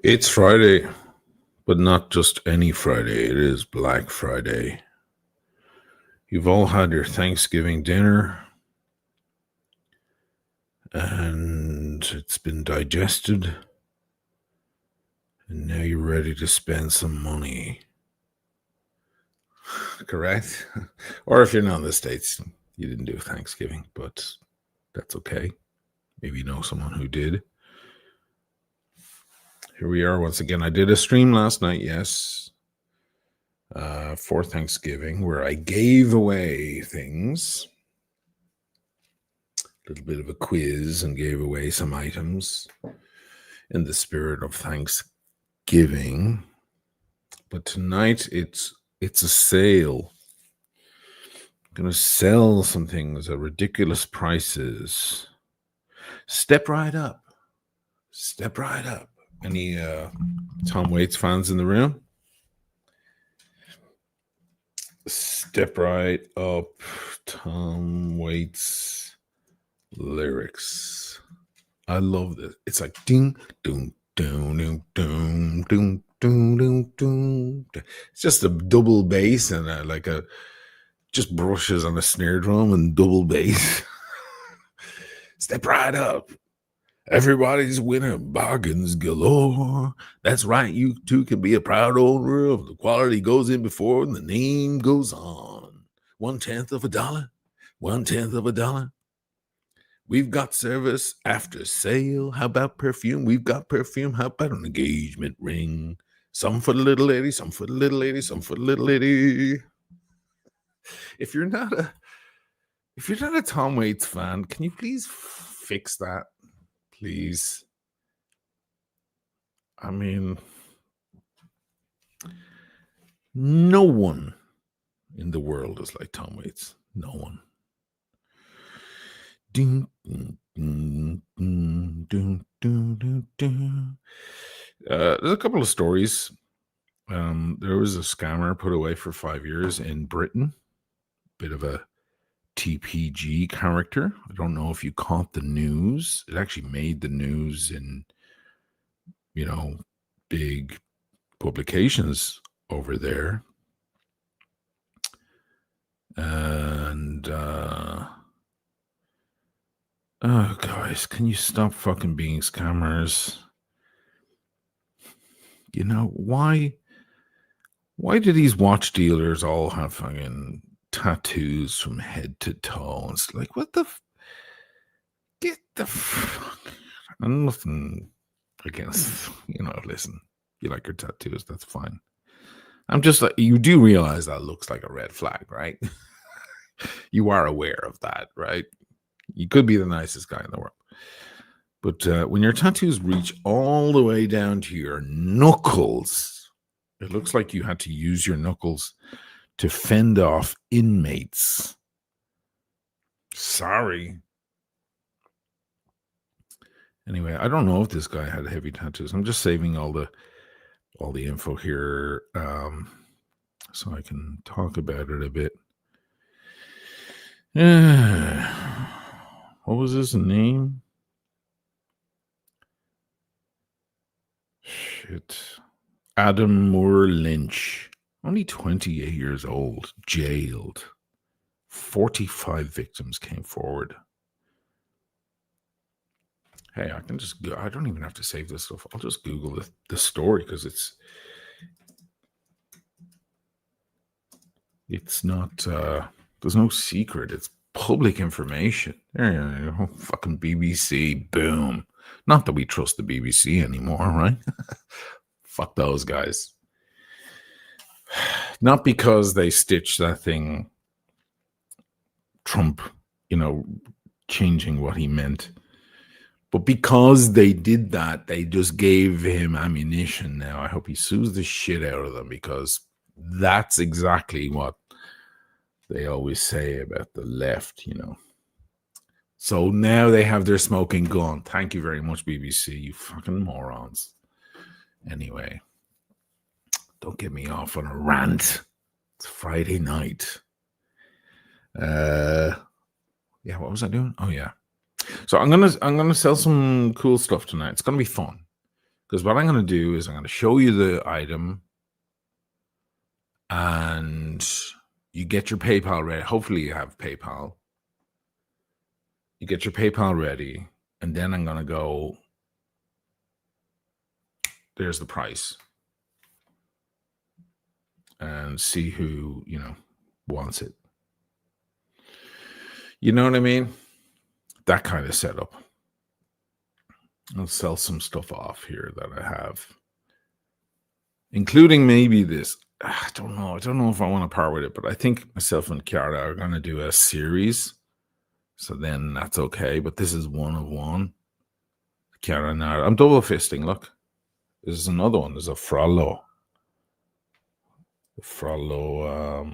It's Friday, but not just any Friday. It is Black Friday. You've all had your Thanksgiving dinner, and it's been digested, and now you're ready to spend some money. Correct? Or if you're not in the States, you didn't do Thanksgiving, but that's okay. Maybe you know someone who did. Here we are once again. I did a stream last night, yes, for Thanksgiving, where I gave away things. A little bit of a quiz and gave away some items in the spirit of Thanksgiving. But tonight it's a sale. I'm going to sell some things at ridiculous prices. Step right up. Step right up. Any Tom Waits fans in the room? Step right up. Tom Waits lyrics. I love this. It's like ding, doom, doom, doom, doom, doom, doom, doom, doom. It's just a double bass and just brushes on a snare drum and double bass. Step right up. Everybody's winner, bargains galore. That's right, you too can be a proud owner of the quality goes in before and the name goes on. 1/10 of a dollar, 1/10 of a dollar. We've got service after sale. How about perfume? We've got perfume. How about an engagement ring? Some for the little lady, some for the little lady, some for the little lady. If you're not a Tom Waits fan, can you please fix that? Please. I mean, no one in the world is like Tom Waits. No one. Ding, ding, ding, ding, ding, ding, ding. There's a couple of stories. There was a scammer put away for 5 years in Britain. Bit of a TPG character. I don't know if you caught the news. It actually made the news in, big publications over there. And, oh, guys, can you stop fucking being scammers? Why do these watch dealers all have fucking tattoos from head to toe? It's like, what the get the fuck. I'm nothing against, listen, you like your tattoos, that's fine. I'm just like, you do realize that looks like a red flag, right? You are aware of that, right? You could be the nicest guy in the world. But when your tattoos reach all the way down to your knuckles, it looks like you had to use your knuckles to fend off inmates. Sorry. Anyway, I don't know if this guy had heavy tattoos. I'm just saving all the info here so I can talk about it a bit. What was his name? Shit. Adam Moore Lynch. Only 28 years old. Jailed. 45 victims came forward. Hey, I can just go. I don't even have to save this stuff. I'll just Google the story because it's not, there's no secret. It's public information. There you go. Fucking BBC. Boom. Not that we trust the BBC anymore, right? Fuck those guys. Not because they stitched that thing, Trump, changing what he meant. But because they did that, they just gave him ammunition now. I hope he sues the shit out of them because that's exactly what they always say about the left, So now they have their smoking gun. Thank you very much, BBC, you fucking morons. Anyway, don't get me off on a rant. It's Friday night. Yeah, what was I doing? Oh, yeah. So I'm gonna sell some cool stuff tonight. It's gonna be fun. Because what I'm going to do is I'm going to show you the item and you get your PayPal ready. Hopefully you have PayPal. You get your PayPal ready, and then I'm going to go, there's the price, and see who, wants it. You know what I mean? That kind of setup. I'll sell some stuff off here that I have, including maybe this. I don't know. I don't know if I want to part with it, but I think myself and Chiara are going to do a series. So then that's okay. But this is one of one. Chiara and I, I'm double fisting. Look, this is another one. There's a Frollo. The Frollo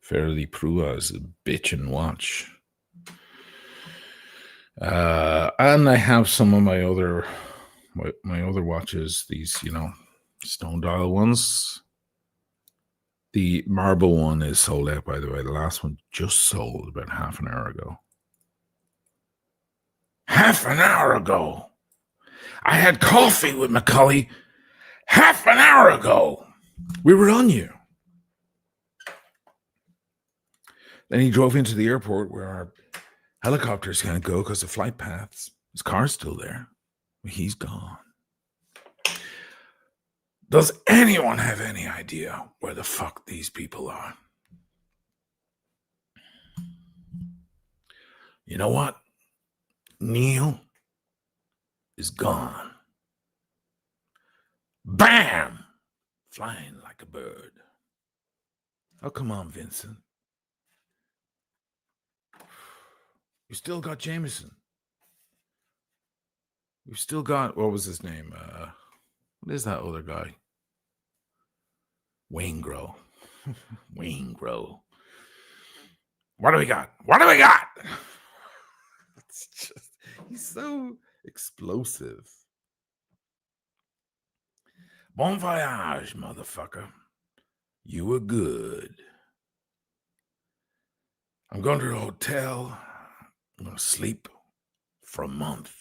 Fairly Prua is a bitchin' watch. And I have some of my other watches, these, stone dial ones. The marble one is sold out, by the way. The last one just sold about half an hour ago. Half an hour ago. I had coffee with Macaulay half an hour ago. We were on you. Then he drove into the airport where our helicopters can't go because of flight paths. His car's still there. He's gone. Does anyone have any idea where the fuck these people are? You know what? Neil is gone. Bam! Flying like a bird. Oh, come on, Vincent. You still got Jameson. We've still got, what was his name? What is that other guy? Waingro. Waingro. What do we got? What do we got? It's just, he's so explosive. Bon voyage, motherfucker. You were good. I'm going to the hotel. I'm going to sleep for a month.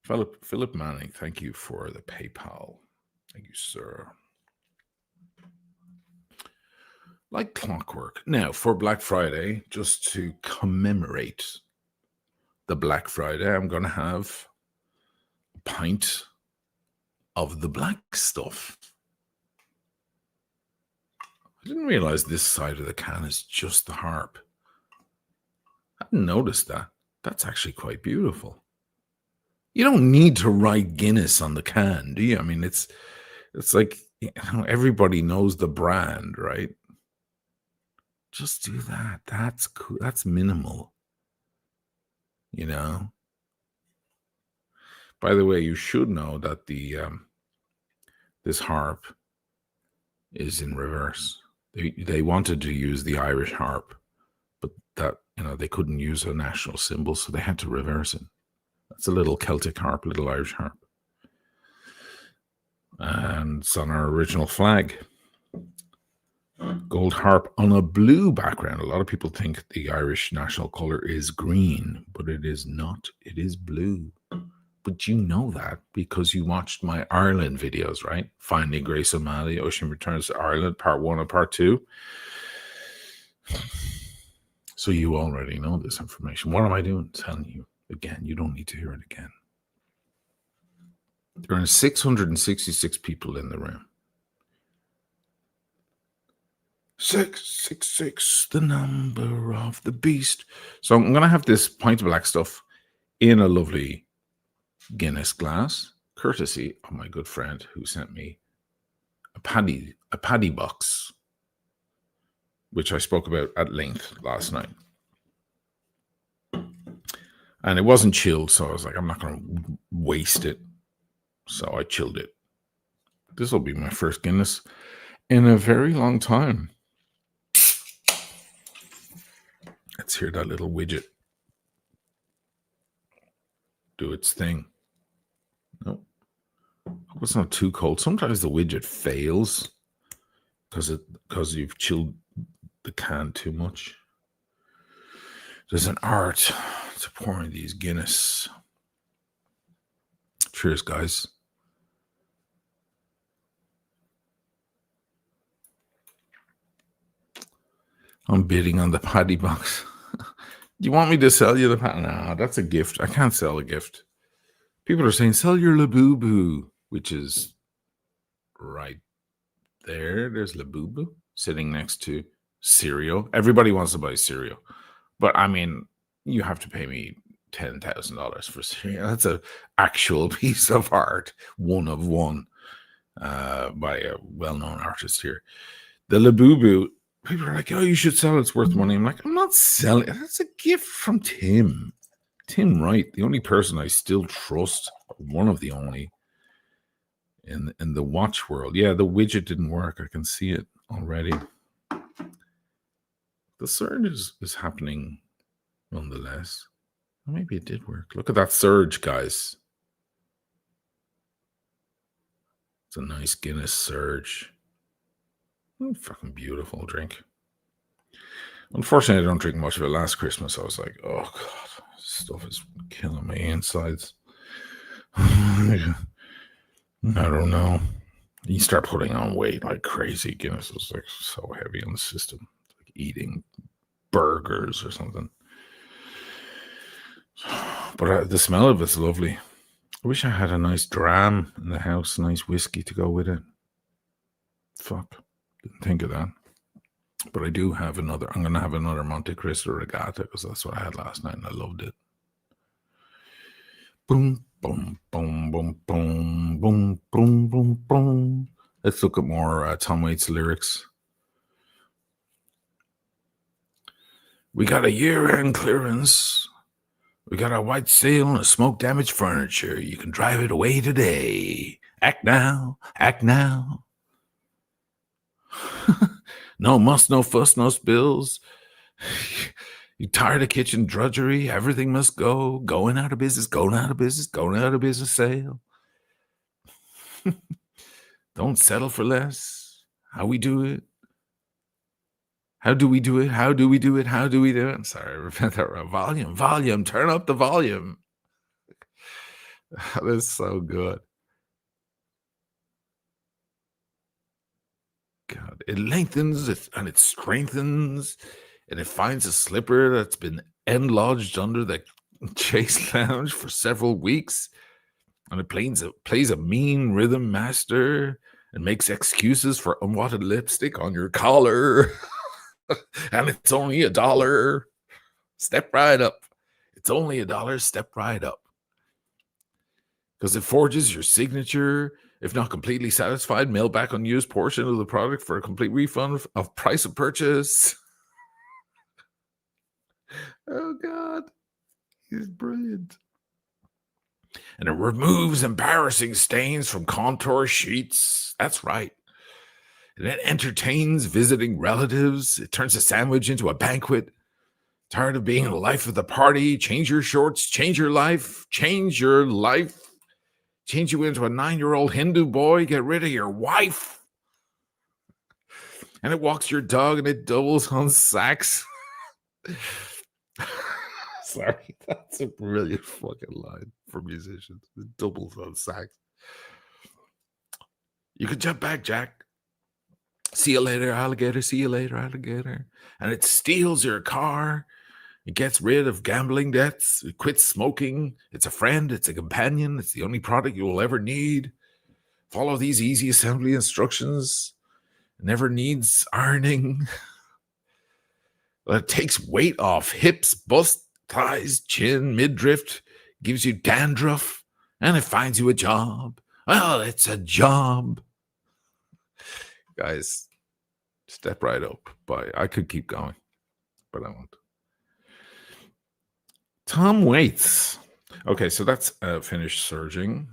Philip Manning, thank you for the PayPal. Thank you, sir. Like clockwork. Now, for Black Friday, just to commemorate the Black Friday, I'm going to have a pint of the black stuff. I didn't realize this side of the can is just the harp. I didn't notice that. That's actually quite beautiful. You don't need to write Guinness on the can, do you? I mean, it's like, everybody knows the brand, right? Just do that. That's cool. That's minimal. By the way, you should know that the this harp is in reverse. They wanted to use the Irish harp, but that they couldn't use a national symbol, so they had to reverse it. That's a little Celtic harp, little Irish harp. And it's on our original flag. Gold harp on a blue background. A lot of people think the Irish national color is green, but it is not. It is blue. But you know that because you watched my Ireland videos, right? Finding Grace O'Malley, Ocean Returns to Ireland, part 1 and part 2. So you already know this information. What am I doing? Telling you again. You don't need to hear it again. There are 666 people in the room. 666, the number of the beast. So I'm going to have this pint of black stuff in a lovely Guinness glass, courtesy of my good friend who sent me a paddy box, which I spoke about at length last night. And it wasn't chilled, so I was like, I'm not going to waste it. So I chilled it. This will be my first Guinness in a very long time. Let's hear that little widget do its thing. Nope. Hope it's not too cold. Sometimes the widget fails because you've chilled the can too much. There's an art to pouring these Guinness. Cheers, guys. I'm bidding on the paddy box. Do you want me to sell you the paddy? No, that's a gift. I can't sell a gift. People are saying, sell your Labubu, which is right there. There's Labubu sitting next to cereal. Everybody wants to buy cereal. But I mean, you have to pay me $10,000 for cereal. That's an actual piece of art, one of one, by a well-known artist here. The Labubu, people are like, oh, you should sell it. It's worth money. I'm like, I'm not selling it. That's a gift from Tim. Tim Wright, the only person I still trust, one of the only in the watch world. Yeah, the widget didn't work. I can see it already. The surge is happening nonetheless. Maybe it did work. Look at that surge, guys. It's a nice Guinness surge. Oh, fucking beautiful drink. Unfortunately, I don't drink much of it. Last Christmas, I was like, oh, God, this stuff is killing my insides. I don't know. You start putting on weight like crazy. Guinness is like so heavy on the system. It's like eating burgers or something. But the smell of it's lovely. I wish I had a nice dram in the house, nice whiskey to go with it. Fuck. Didn't think of that. But I do have another. I'm going to have another Monte Cristo Regatta because that's what I had last night and I loved it. Boom, boom, boom, boom, boom, boom, boom, boom, boom. Let's look at more Tom Waits lyrics. We got a year-end clearance. We got a white sale and a smoke-damaged furniture. You can drive it away today. Act now, act now. No muss, no fuss, no spills. You tired of kitchen drudgery? Everything must go. Going out of business, going out of business, going out of business sale. Don't settle for less. How we do it? How do we do it? How do we do it? How do we do it? I'm sorry, I repeat that wrong. Volume. Turn up the volume. That is so good. God, it lengthens and it strengthens, and it finds a slipper that's been lodged under the Chase Lounge for several weeks, and it plays a mean rhythm master and makes excuses for unwanted lipstick on your collar. And it's only $1. Step right up. It's only $1. Step right up. Because it forges your signature. If not completely satisfied, mail back unused portion of the product for a complete refund of price of purchase. Oh, God. He's brilliant. And it removes embarrassing stains from contour sheets. That's right. And it entertains visiting relatives. It turns a sandwich into a banquet. Tired of being the life of the party? Change your shorts. Change your life. Change your life. Change you into a 9-year-old Hindu boy. Get rid of your wife. And it walks your dog and it doubles on sacks. Sorry, that's a brilliant fucking line for musicians. It doubles on sax. You can jump back, Jack. See you later, alligator. See you later, alligator. And it steals your car. It gets rid of gambling debts. It quits smoking. It's a friend. It's a companion. It's the only product you will ever need. Follow these easy assembly instructions. It never needs ironing. It takes weight off hips, bust, thighs, chin, midriff. Gives you dandruff. And it finds you a job. Well, it's a job. Guys, step right up. But I could keep going, but I won't. Tom Waits. Okay, so that's finished surging.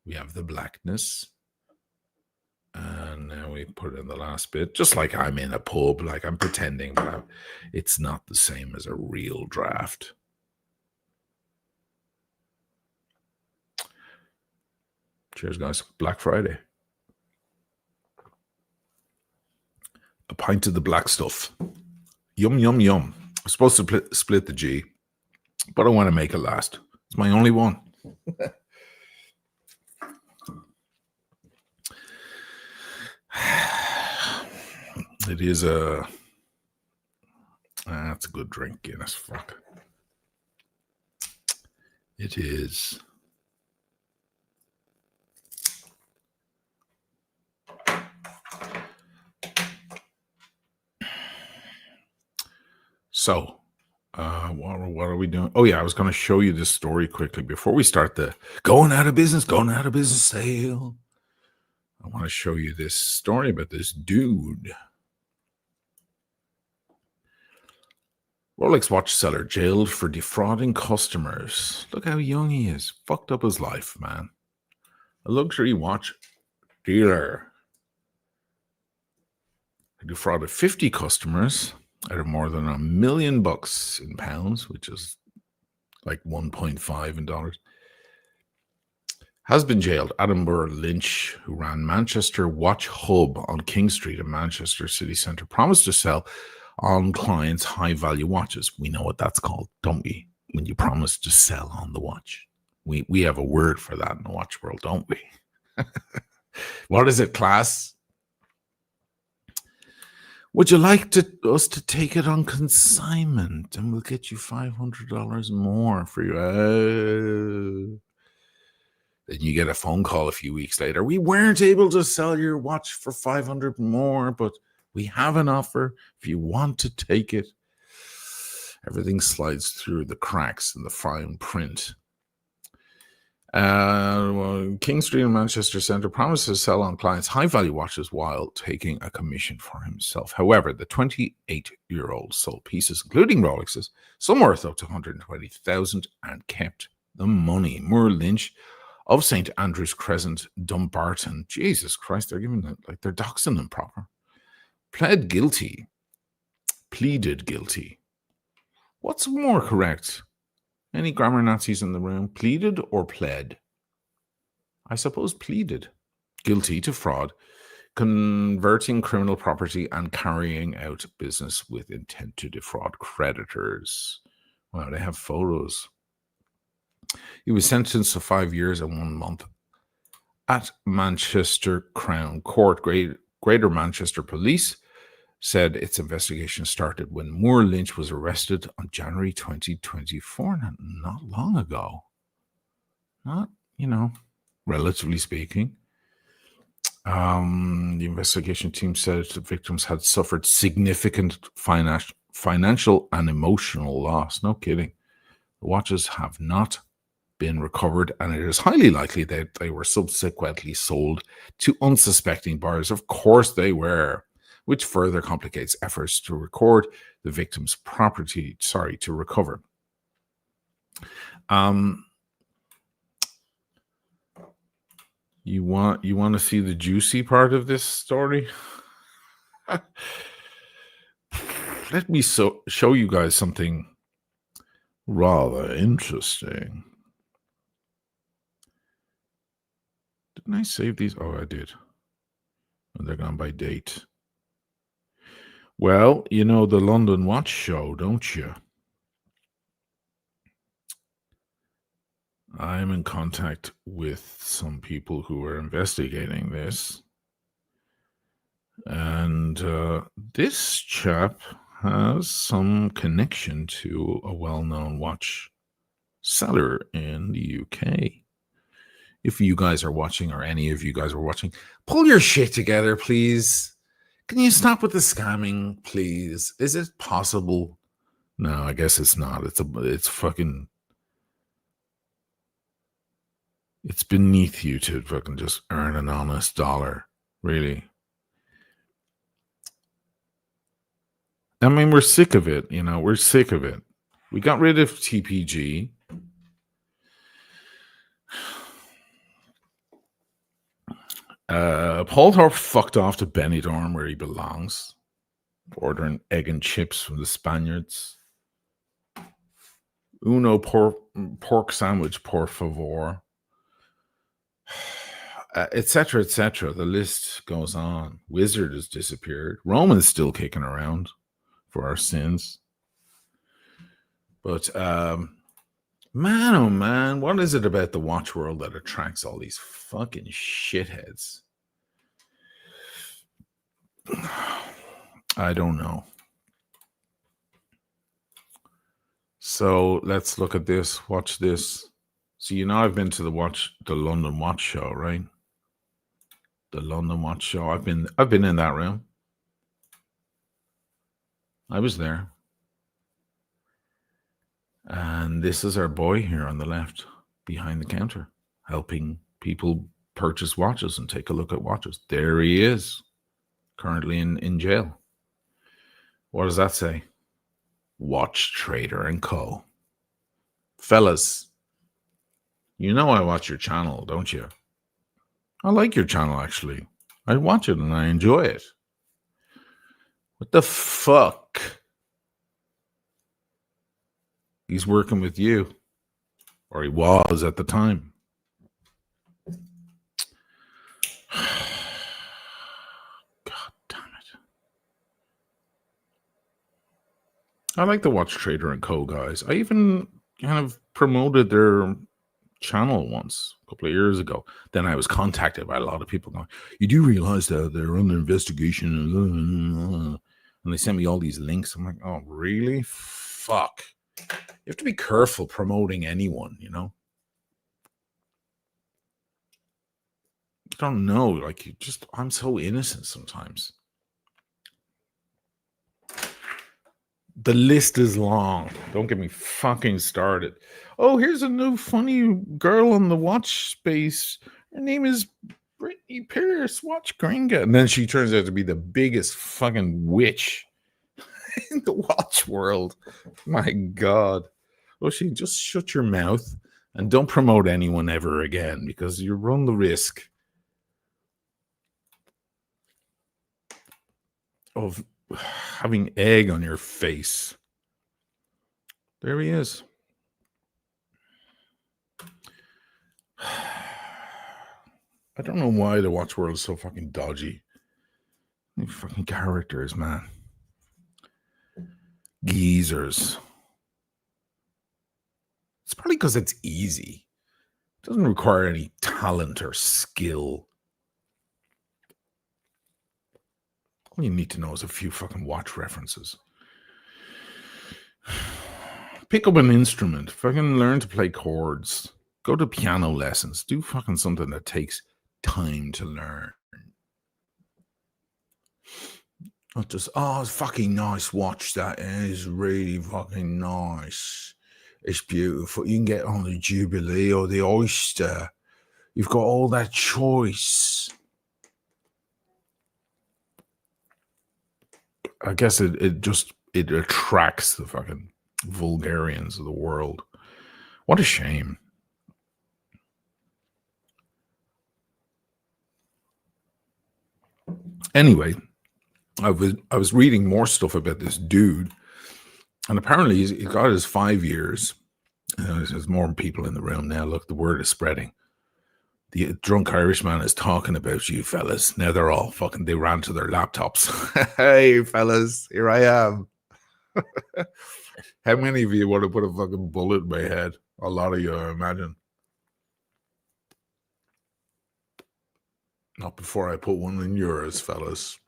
We have the blackness. And now we put in the last bit. Just like I'm in a pub, like I'm pretending, but it's not the same as a real draft. Cheers, guys. Black Friday. A pint of the black stuff. Yum, yum, yum. I'm supposed to split the G, but I want to make it last. It's my only one. It is a... that's a good drink, Guinness. Fuck. It is. So, what are we doing? Oh, yeah, I was going to show you this story quickly before we start the going out of business sale. I want to show you this story about this dude. Rolex watch seller jailed for defrauding customers. Look how young he is. Fucked up his life, man. A luxury watch dealer defrauded 50 customers out of more than $1 million in pounds, which is like 1.5 in dollars. Has been jailed. Adamber Lynch, who ran Manchester Watch Hub on King Street in Manchester city centre, promised to sell on clients high-value watches. We know what that's called, don't we? When you promise to sell on the watch. We have a word for that in the watch world, don't we? What is it, class? Would you like us to take it on consignment and we'll get you $500 more for you? Then you get a phone call a few weeks later. We weren't able to sell your watch for $500 more, but we have an offer if you want to take it. Everything slides through the cracks in the fine print. King Street in Manchester Centre promises to sell on clients high-value watches while taking a commission for himself. However, the 28-year-old sold pieces, including Rolexes, some worth up to $120,000, and kept the money. Moore Lynch of St. Andrew's Crescent, Dumbarton. Jesus Christ, they're giving it like they're doxing them proper. Pleaded guilty. What's more correct? Any grammar Nazis in the room? Pleaded or pled? I suppose pleaded. Guilty to fraud, converting criminal property, and carrying out business with intent to defraud creditors. Wow, they have photos. He was sentenced to 5 years and 1 month at Manchester Crown Court. Greater Manchester Police said its investigation started when Moore Lynch was arrested on January 2024, not long ago. Not, relatively speaking. The investigation team said the victims had suffered significant financial and emotional loss. No kidding. The watches have not been recovered, and it is highly likely that they were subsequently sold to unsuspecting buyers. Of course they were, which further complicates efforts to record the victim's property. To recover. You want to see the juicy part of this story? Let me show you guys something rather interesting. Didn't I save these? Oh, I did. And they're gone by date. Well, you know the London Watch Show, don't you? I'm in contact with some people who are investigating this. And this chap has some connection to a well-known watch seller in the UK. If you guys are watching, or any of you guys are watching, pull your shit together, please. Can you stop with the scamming, please? Is it possible? No, I guess it's not. It's fucking... It's beneath you to fucking just earn an honest dollar. Really. I mean, we're sick of it. We're sick of it. We got rid of TPG. Paul Thorpe fucked off to Benidorm, where he belongs, ordering egg and chips from the Spaniards. Uno pork sandwich, por favor. Etc., etc. The list goes on. Wizard has disappeared. Roman's still kicking around for our sins. But man, oh man, what is it about the watch world that attracts all these fucking shitheads? I don't know. So let's look at this. Watch this. So I've been to the London Watch Show, right? The London Watch Show. I've been in that room. I was there. And this is our boy here on the left, behind the counter, helping people purchase watches and take a look at watches. There he is, currently in jail. What does that say? Watch Trader and Co. Fellas, I watch your channel, don't you? I like your channel, actually. I watch it and I enjoy it. What the fuck? He's working with you. Or he was at the time. God damn it. I like to watch Trader and Co, guys. I even kind of promoted their channel once, a couple of years ago. Then I was contacted by a lot of people going, you do realize that they're under investigation? And they sent me all these links. I'm like, oh, really? Fuck. You have to be careful promoting anyone, I don't know. Like, I'm so innocent sometimes. The list is long. Don't get me fucking started. Oh, here's a new funny girl on the watch space. Her name is Brittany Pierce, Watch Gringa. And then she turns out to be the biggest fucking witch in the watch world. My God. Well, just shut your mouth and don't promote anyone ever again, because you run the risk of having egg on your face. There he is. I don't know why the watch world is so fucking dodgy. These fucking characters, man. Geezers. It's probably because it's easy. It doesn't require any talent or skill. All you need to know is a few fucking watch references. Pick up an instrument. Fucking learn to play chords. Go to piano lessons. Do fucking something that takes time to learn. Not just, oh, it's fucking nice watch. That is really fucking nice. It's beautiful. You can get on the Jubilee or the Oyster. You've got all that choice. I guess it attracts the fucking vulgarians of the world. What a shame. Anyway, I was reading more stuff about this dude, and apparently he's got his 5 years. There's more people in the room now. Look, the word is spreading. The drunk Irishman is talking about you, fellas. Now they're all fucking, they ran to their laptops. Hey, fellas, here I am. How many of you would have put a fucking bullet in my head? A lot of you, I imagine. Not before I put one in yours, fellas.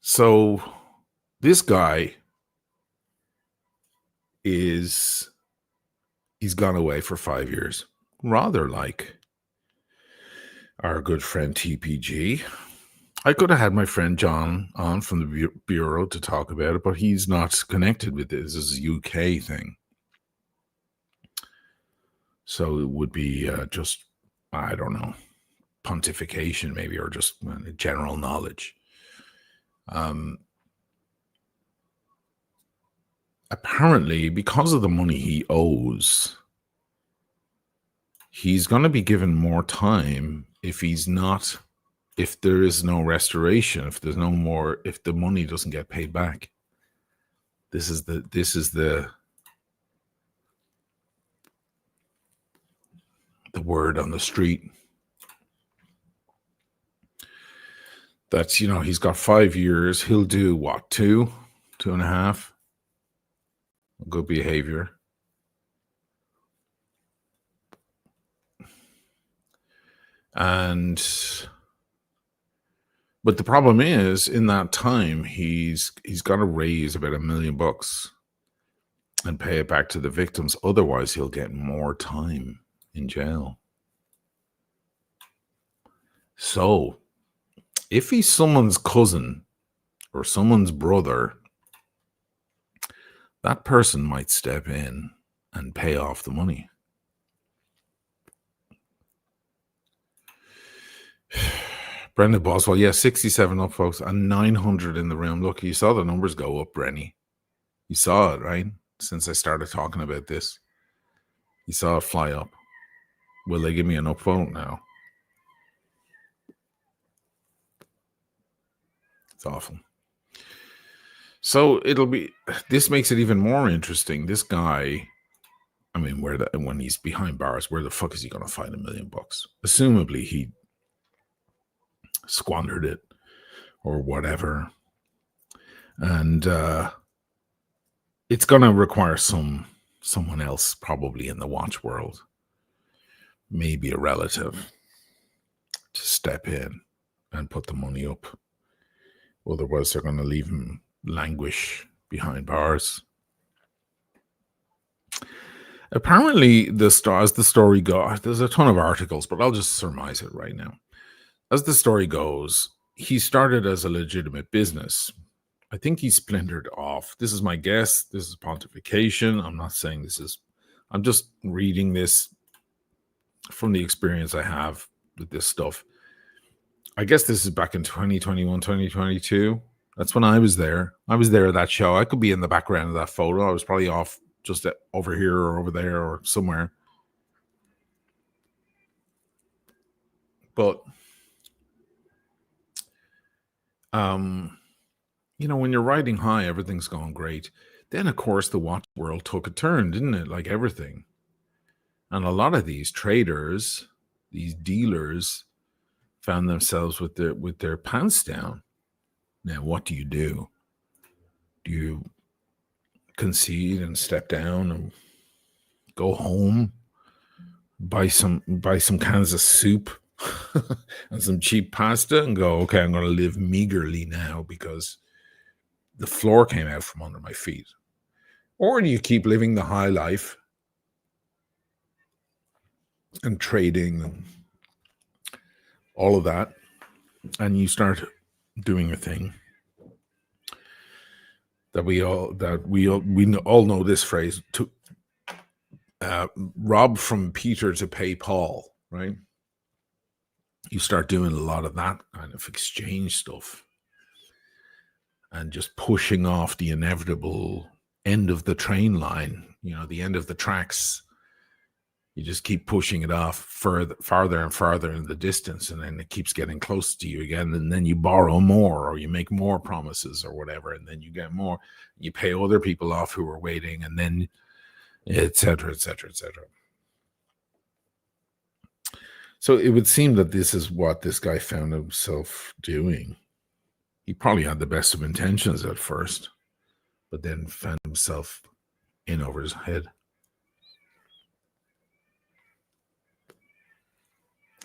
So this guy he's gone away for 5 years, rather like our good friend TPG. I could have had my friend John on from the Bureau to talk about it, but he's not connected with this. This is a UK thing. So it would be just, I don't know, pontification maybe, or just general knowledge. Apparently, because of the money he owes, he's going to be given more time if there is no restoration, if there's no more, if the money doesn't get paid back. This is the word on the street. That's, he's got 5 years. He'll do what, 2.5? Good behavior. And but the problem is, in that time, he's got to raise about $1 million and pay it back to the victims. Otherwise, he'll get more time in jail. So, if he's someone's cousin or someone's brother, that person might step in and pay off the money. Brendan Boswell, yeah, 67 up, folks, and 900 in the room. Look, you saw the numbers go up, Brenny. You saw it, right? Since I started talking about this. You saw it fly up. Will they give me an upvote now? It's awful. So this makes it even more interesting. This guy, I mean, when he's behind bars, where the fuck is he going to find $1 million? Assumably he squandered it or whatever. And it's going to require someone else, probably in the watch world, maybe a relative, to step in and put the money up. Otherwise, they're going to leave him languish behind bars. Apparently, as the story goes, there's a ton of articles, but I'll just surmise it right now. As the story goes, he started as a legitimate business. I think he splintered off. This is my guess. This is pontification. I'm not saying this is, I'm just reading this from the experience I have with this stuff. I guess this is back in 2021, 2022. That's when I was there. I was there at that show. I could be in the background of that photo. I was probably off just over here or over there or somewhere. But, you know, when you're riding high, everything's going great. Then, of course, the watch world took a turn, didn't it? Like everything. And a lot of these traders, these dealers, found themselves with their pants down. Now, what do? Do you concede and step down and go home, buy some cans of soup and some cheap pasta and go, okay, I'm going to live meagerly now because the floor came out from under my feet? Or do you keep living the high life and trading and all of that, and you start doing a thing that we all know this phrase, to rob from Peter to pay Paul, right? You start doing a lot of that kind of exchange stuff and just pushing off the inevitable end of the train line, you know, the end of the tracks. You just keep pushing it off farther and farther in the distance, and then it keeps getting close to you again. And then you borrow more, or you make more promises or whatever, and then you get more. You pay other people off who are waiting, and then et cetera, et cetera, et cetera. So it would seem that this is what this guy found himself doing. He probably had the best of intentions at first, but then found himself in over his head.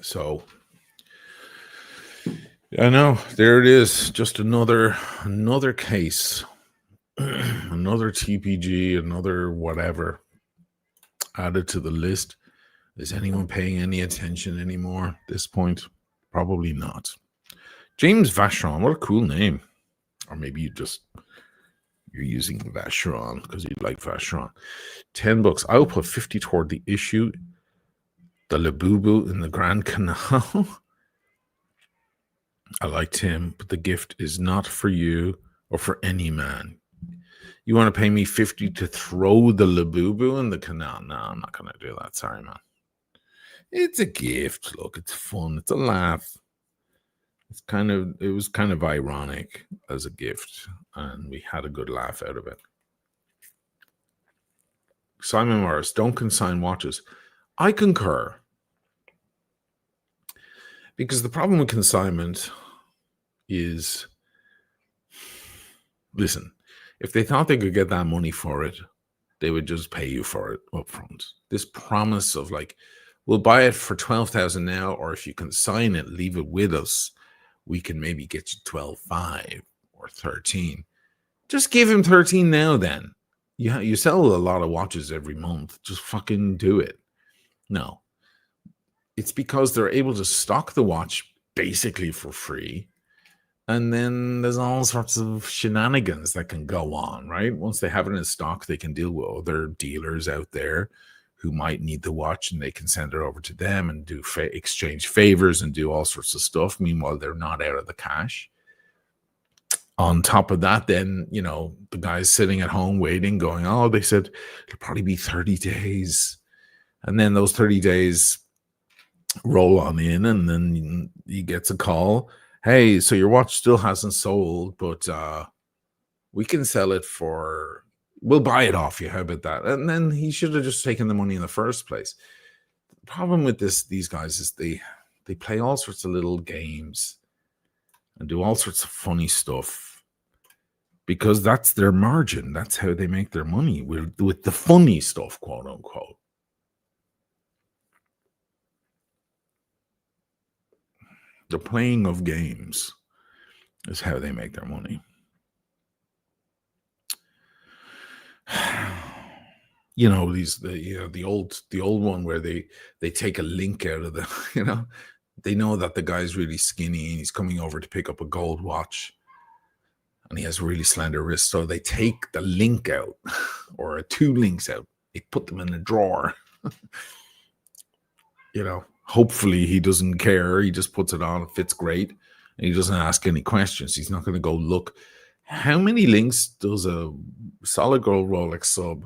So I know, there it is, just another case, another TPG, another whatever added to the list. Is anyone paying any attention anymore at this point? Probably not. James Vacheron, what a cool name. Or maybe you're using Vacheron because you like Vacheron. $10. I will put 50 toward the issue. The Labubu in the Grand Canal. I liked him, but the gift is not for you or for any man. You want to pay me 50 to throw the Labubu in the canal? No, I'm not going to do that. Sorry, man. It's a gift. Look, it's fun. It's a laugh. It was kind of ironic as a gift, and we had a good laugh out of it. Simon Morris, don't consign watches. I concur. Because the problem with consignment is, listen, if they thought they could get that money for it, they would just pay you for it up front. This promise of like, We'll buy it for 12,000 now, or if you can sign it, leave it with us. We can maybe get you 12.5 or 13. Just give him 13 now then. You sell a lot of watches every month. Just fucking do it. No. It's because they're able to stock the watch basically for free. And then there's all sorts of shenanigans that can go on, right? Once they have it in stock, they can deal with other dealers out there who might need the watch, and they can send it over to them and do exchange favors and do all sorts of stuff. Meanwhile, they're not out of the cash. On top of that, then, the guy's sitting at home waiting, going, oh, they said it'll probably be 30 days. And then those 30 days roll on in, and then he gets a call. Hey, so your watch still hasn't sold, but we can sell it we'll buy it off you. How about that? And then he should have just taken the money in the first place. The problem with these guys is they play all sorts of little games and do all sorts of funny stuff because that's their margin. That's how they make their money, with the funny stuff, quote unquote. The playing of games is how they make their money. The old one where they take a link out of the, they know that the guy's really skinny and he's coming over to pick up a gold watch and he has really slender wrists. So they take the link out or 2 links out. They put them in a drawer. Hopefully he doesn't care. He just puts it on. It fits great. And he doesn't ask any questions. He's not going to go look. How many links does a solid gold Rolex sub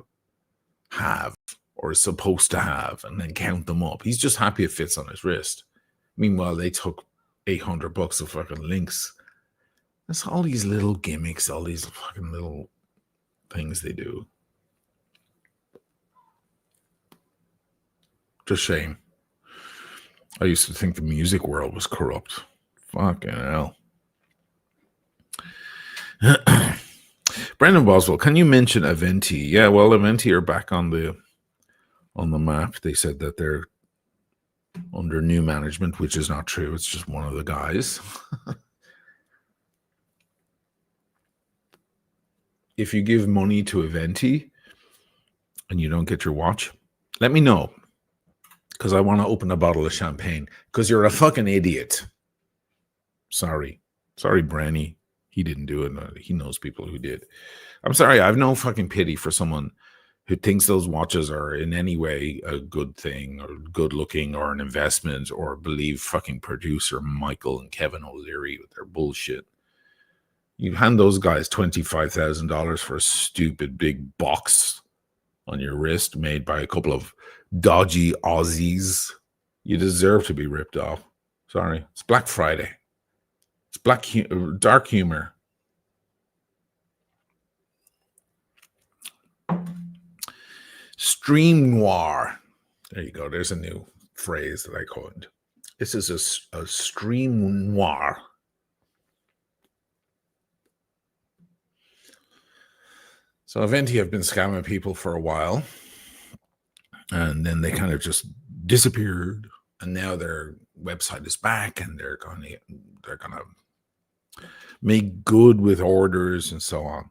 have or is supposed to have, and then count them up? He's just happy it fits on his wrist. Meanwhile, they took $800 of fucking links. That's all these little gimmicks, all these fucking little things they do. Just shame. I used to think the music world was corrupt. Fucking hell. Brendan Boswell, can you mention Aventi? Yeah, well, Aventi are back on the map. They said that they're under new management, which is not true. It's just one of the guys. If you give money to Aventi and you don't get your watch, let me know, because I want to open a bottle of champagne, because you're a fucking idiot. Sorry, Branny. He didn't do it. He knows people who did. I'm sorry. I have no fucking pity for someone who thinks those watches are in any way a good thing or good looking or an investment, or believe fucking producer Michael and Kevin O'Leary with their bullshit. You hand those guys $25,000 for a stupid big box on your wrist made by a couple of dodgy Aussies. You deserve to be ripped off. Sorry. It's Black Friday. It's dark humor. Stream noir. There you go. There's a new phrase that I coined. This is a stream noir. So Aventi have been scamming people for a while, and then they kind of just disappeared, and now their website is back, and they're gonna make good with orders and so on.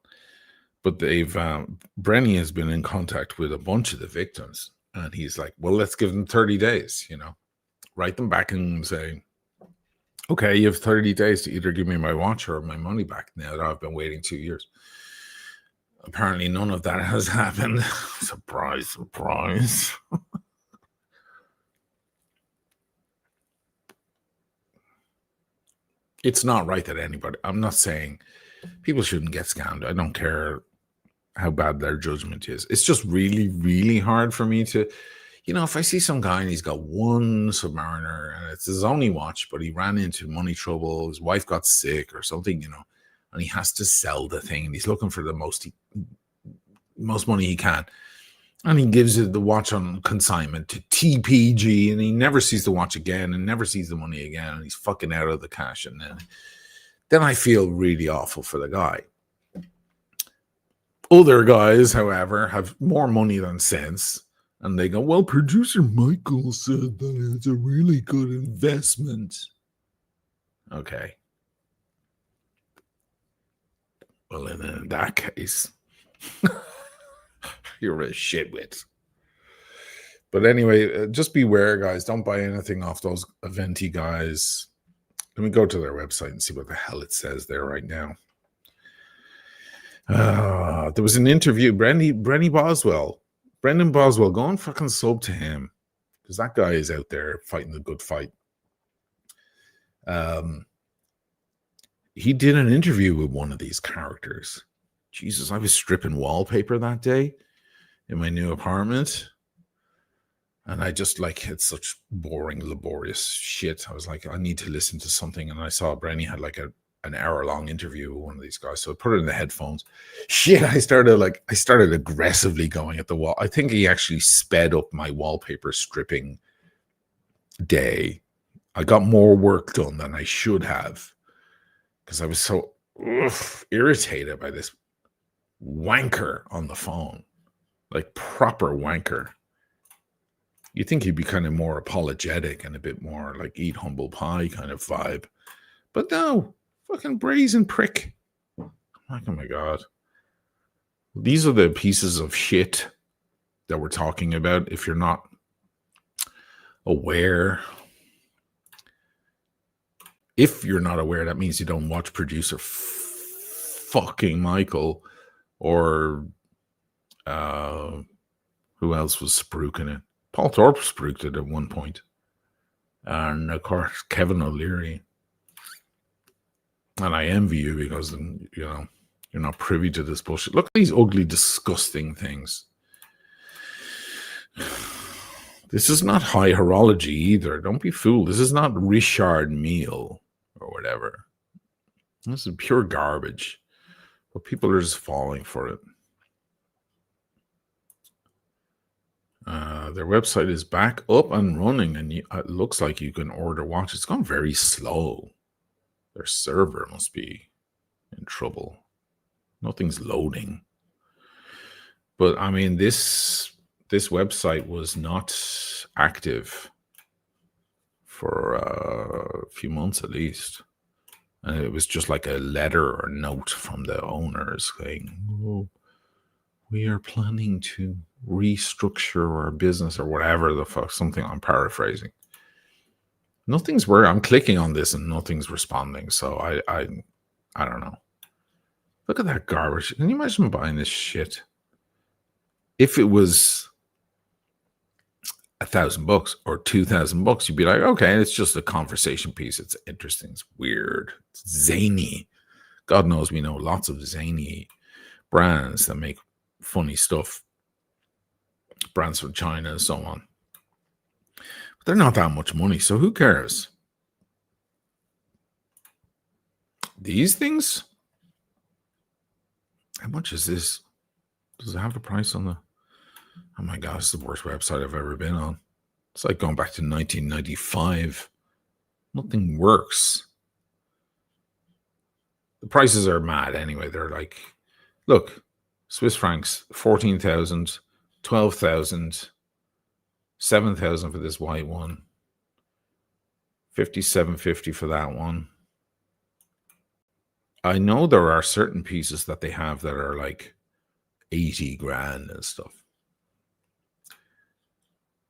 But Brenny has been in contact with a bunch of the victims, and he's like, well, let's give them 30 days, write them back and say, okay, you have 30 days to either give me my watch or my money back now that I've been waiting 2 years. Apparently none of that has happened. Surprise, surprise. It's not right that anybody, I'm not saying people shouldn't get scammed. I don't care how bad their judgment is. It's just really, really hard for me to, if I see some guy and he's got one Submariner and it's his only watch, but he ran into money trouble, his wife got sick or something, and he has to sell the thing and he's looking for the most money he can. And he gives the watch on consignment to TPG, and he never sees the watch again and never sees the money again, and he's fucking out of the cash. And then I feel really awful for the guy. Other guys, however, have more money than sense, And they go, well, producer Michael said that it's a really good investment. Okay. Well, in that case, you're a shitwit. But anyway, just beware, guys. Don't buy anything off those Aventi guys. Let me go to their website and see what the hell it says there right now. There was an interview. Brendan Boswell, go and fucking sub to him, because that guy is out there fighting the good fight. He did an interview with one of these characters. Jesus, I was stripping wallpaper that day in my new apartment. And I just it's such boring, laborious shit. I was like, I need to listen to something. And I saw Brenny had like an hour-long interview with one of these guys. So I put it in the headphones. Shit, I started aggressively going at the wall. I think he actually sped up my wallpaper stripping day. I got more work done than I should have, because I was so irritated by this wanker on the phone. Like proper wanker. You think he'd be kind of more apologetic and a bit more like eat humble pie kind of vibe. But no, fucking brazen prick. Like, oh my God. These are the pieces of shit that we're talking about. If you're not aware, that means you don't watch producer fucking Michael, or who else was spruiking it? Paul Thorpe spruiked it at one point. And of course, Kevin O'Leary. And I envy you, because, you're not privy to this bullshit. Look at these ugly, disgusting things. This is not high horology either. Don't be fooled. This is not Richard Mille or whatever. This is pure garbage. But people are just falling for it. Their website is back up and running, and it looks like you can order watches. It's gone very slow. Their server must be in trouble. Nothing's loading. But I mean, this website was not active for a few months at least. And it was just like a letter or note from the owners saying, oh, we are planning to restructure our business, or whatever the fuck, something I'm paraphrasing. Nothing's where I'm clicking on this and nothing's responding. So I don't know. Look at that garbage. Can you imagine buying this shit? If it was $1,000 or $2,000, you'd be like, okay, it's just a conversation piece. It's interesting. It's weird. It's zany. God knows we know lots of zany brands that make funny stuff. Brands from China and so on. But they're not that much money, so who cares? These things? How much is this? Does it have a price on the... Oh my God, it's the worst website I've ever been on. It's like going back to 1995. Nothing works. The prices are mad anyway. They're like, look, Swiss francs, 14,000, 12,000, 7,000 for this white one, 57.50 for that one. I know there are certain pieces that they have that are like 80 grand and stuff.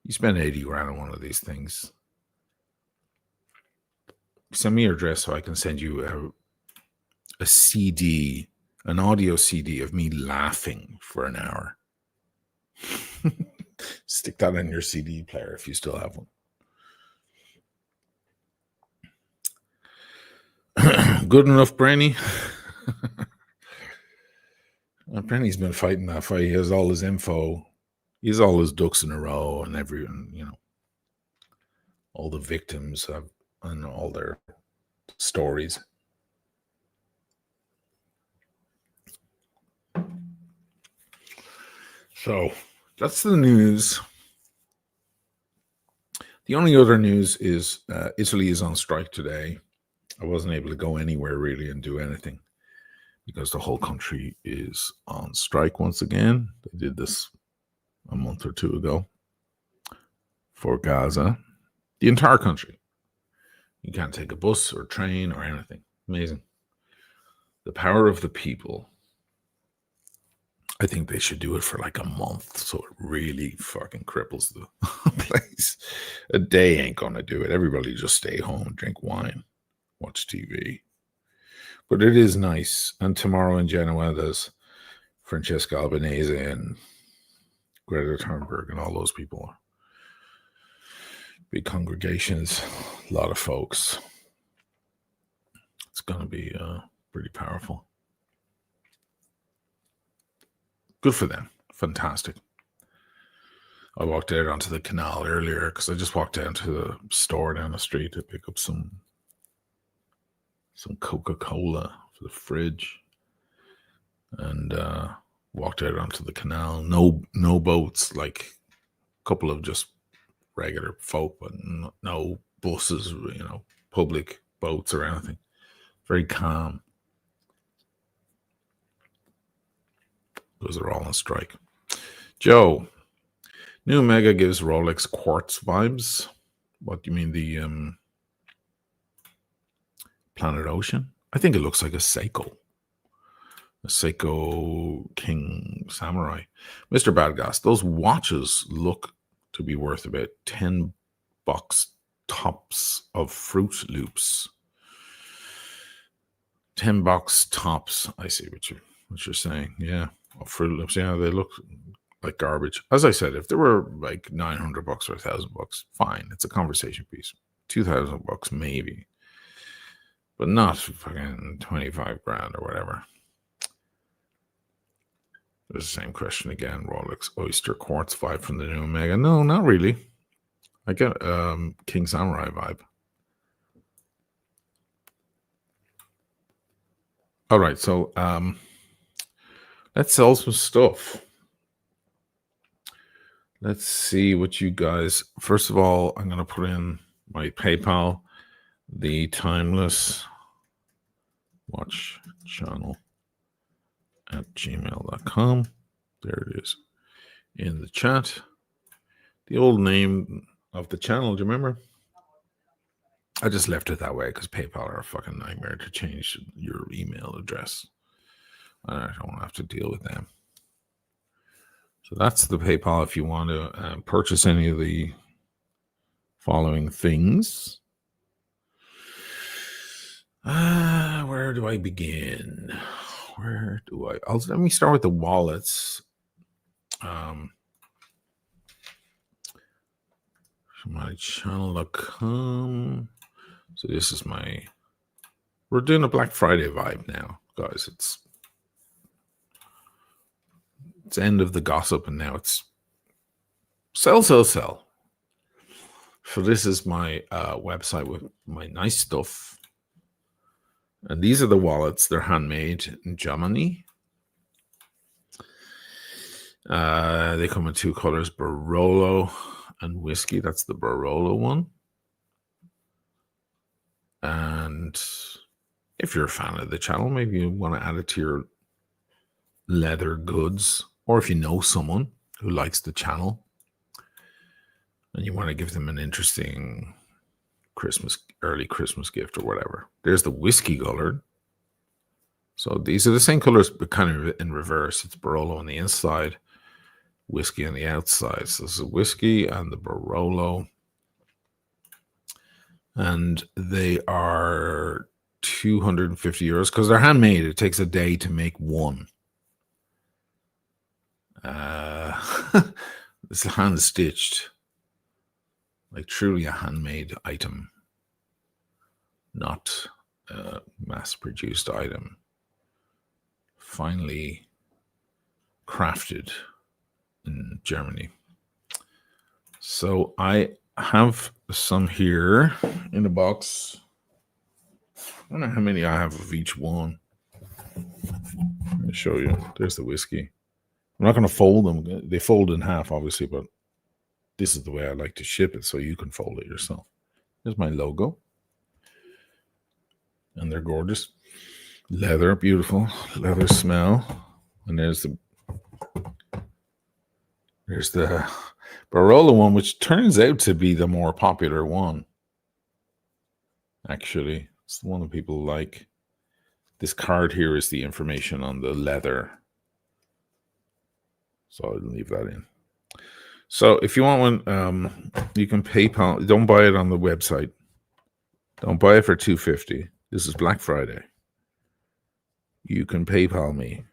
You spend 80 grand on one of these things. Send me your address so I can send you a CD, an audio CD of me laughing for an hour. Stick that in your CD player if you still have one. Good enough, Branny. Branny's been fighting that fight. He has all his info. He has all his ducks in a row, and everyone, all the victims have, and all their stories. So that's the news. The only other news is Italy is on strike today. I wasn't able to go anywhere really and do anything because the whole country is on strike once again. They did this a month or two ago. for Gaza. The entire country. You can't take a bus or train or anything. Amazing. The power of the people. I think they should do it for like a month so it really fucking cripples the place. A day ain't gonna do it. Everybody just stay home, drink wine, watch TV. But it is nice. And tomorrow in Genoa, there's Francesca Albanese and Greta Thunberg and all those people. Big congregations, a lot of folks. It's going to be pretty powerful. Good for them. Fantastic. I walked out onto the canal earlier because I just walked down to the store down the street to pick up some Coca-Cola for the fridge, and walked out onto the canal. No boats, like a couple of just regular folk, but no buses, public boats or anything. Very calm. Those are all on strike. Joe, new Omega gives Rolex quartz vibes. What do you mean, the Planet Ocean? I think it looks like a Seiko King Samurai. Mr. Badgas, those watches look to be worth about $10 tops of Fruit Loops. $10 tops. I see what you're saying. Yeah, of Fruit Loops. Yeah, they look like garbage. As I said, if they were like $900 or $1,000, fine. It's a conversation piece. $2,000 maybe, but not fucking 25 grand or whatever. There's the same question again. Rolex Oyster Quartz vibe from the new Omega. No, not really. I get King Samurai vibe. All right, so let's sell some stuff. Let's see what you guys. First of all, I'm going to put in my PayPal, the Timeless Watch Channel at gmail.com. There it is in the chat. The old name of the channel, do you remember? I just left it that way because PayPal are a fucking nightmare to change your email address. I don't have to deal with them. So that's the PayPal if you want to purchase any of the following things. Where do I begin? Let me start with the wallets. MyChannel.com. So this is we're doing a Black Friday vibe now, guys. It's end of the gossip, and now it's sell. So this is my website with my nice stuff. And these are the wallets. They're handmade in Germany. They come in two colors, Barolo and whiskey. That's the Barolo one. And if you're a fan of the channel, maybe you want to add it to your leather goods. Or if you know someone who likes the channel and you want to give them an interesting early Christmas gift or whatever. There's the whiskey colored. So these are the same colors, but kind of in reverse. It's Barolo on the inside, whiskey on the outside. So this is whiskey and the Barolo. And they are €250 because they're handmade. It takes a day to make one. It's hand stitched, like truly a handmade item, not a mass produced item. Finely crafted in Germany. So I have some here in the box. I don't know how many I have of each one. Let me show you. There's the whiskey. I'm not going to fold them. They fold in half, obviously, but this is the way I like to ship it, so you can fold it yourself. There's my logo. And they're gorgeous. Leather, beautiful. Leather smell. And there's the Barola one, which turns out to be the more popular one. Actually, it's the one that people like. This card here is the information on the leather. So I'll leave that in. So if you want one, you can PayPal. Don't buy it on the website. Don't buy it for $250. This is Black Friday. You can PayPal me.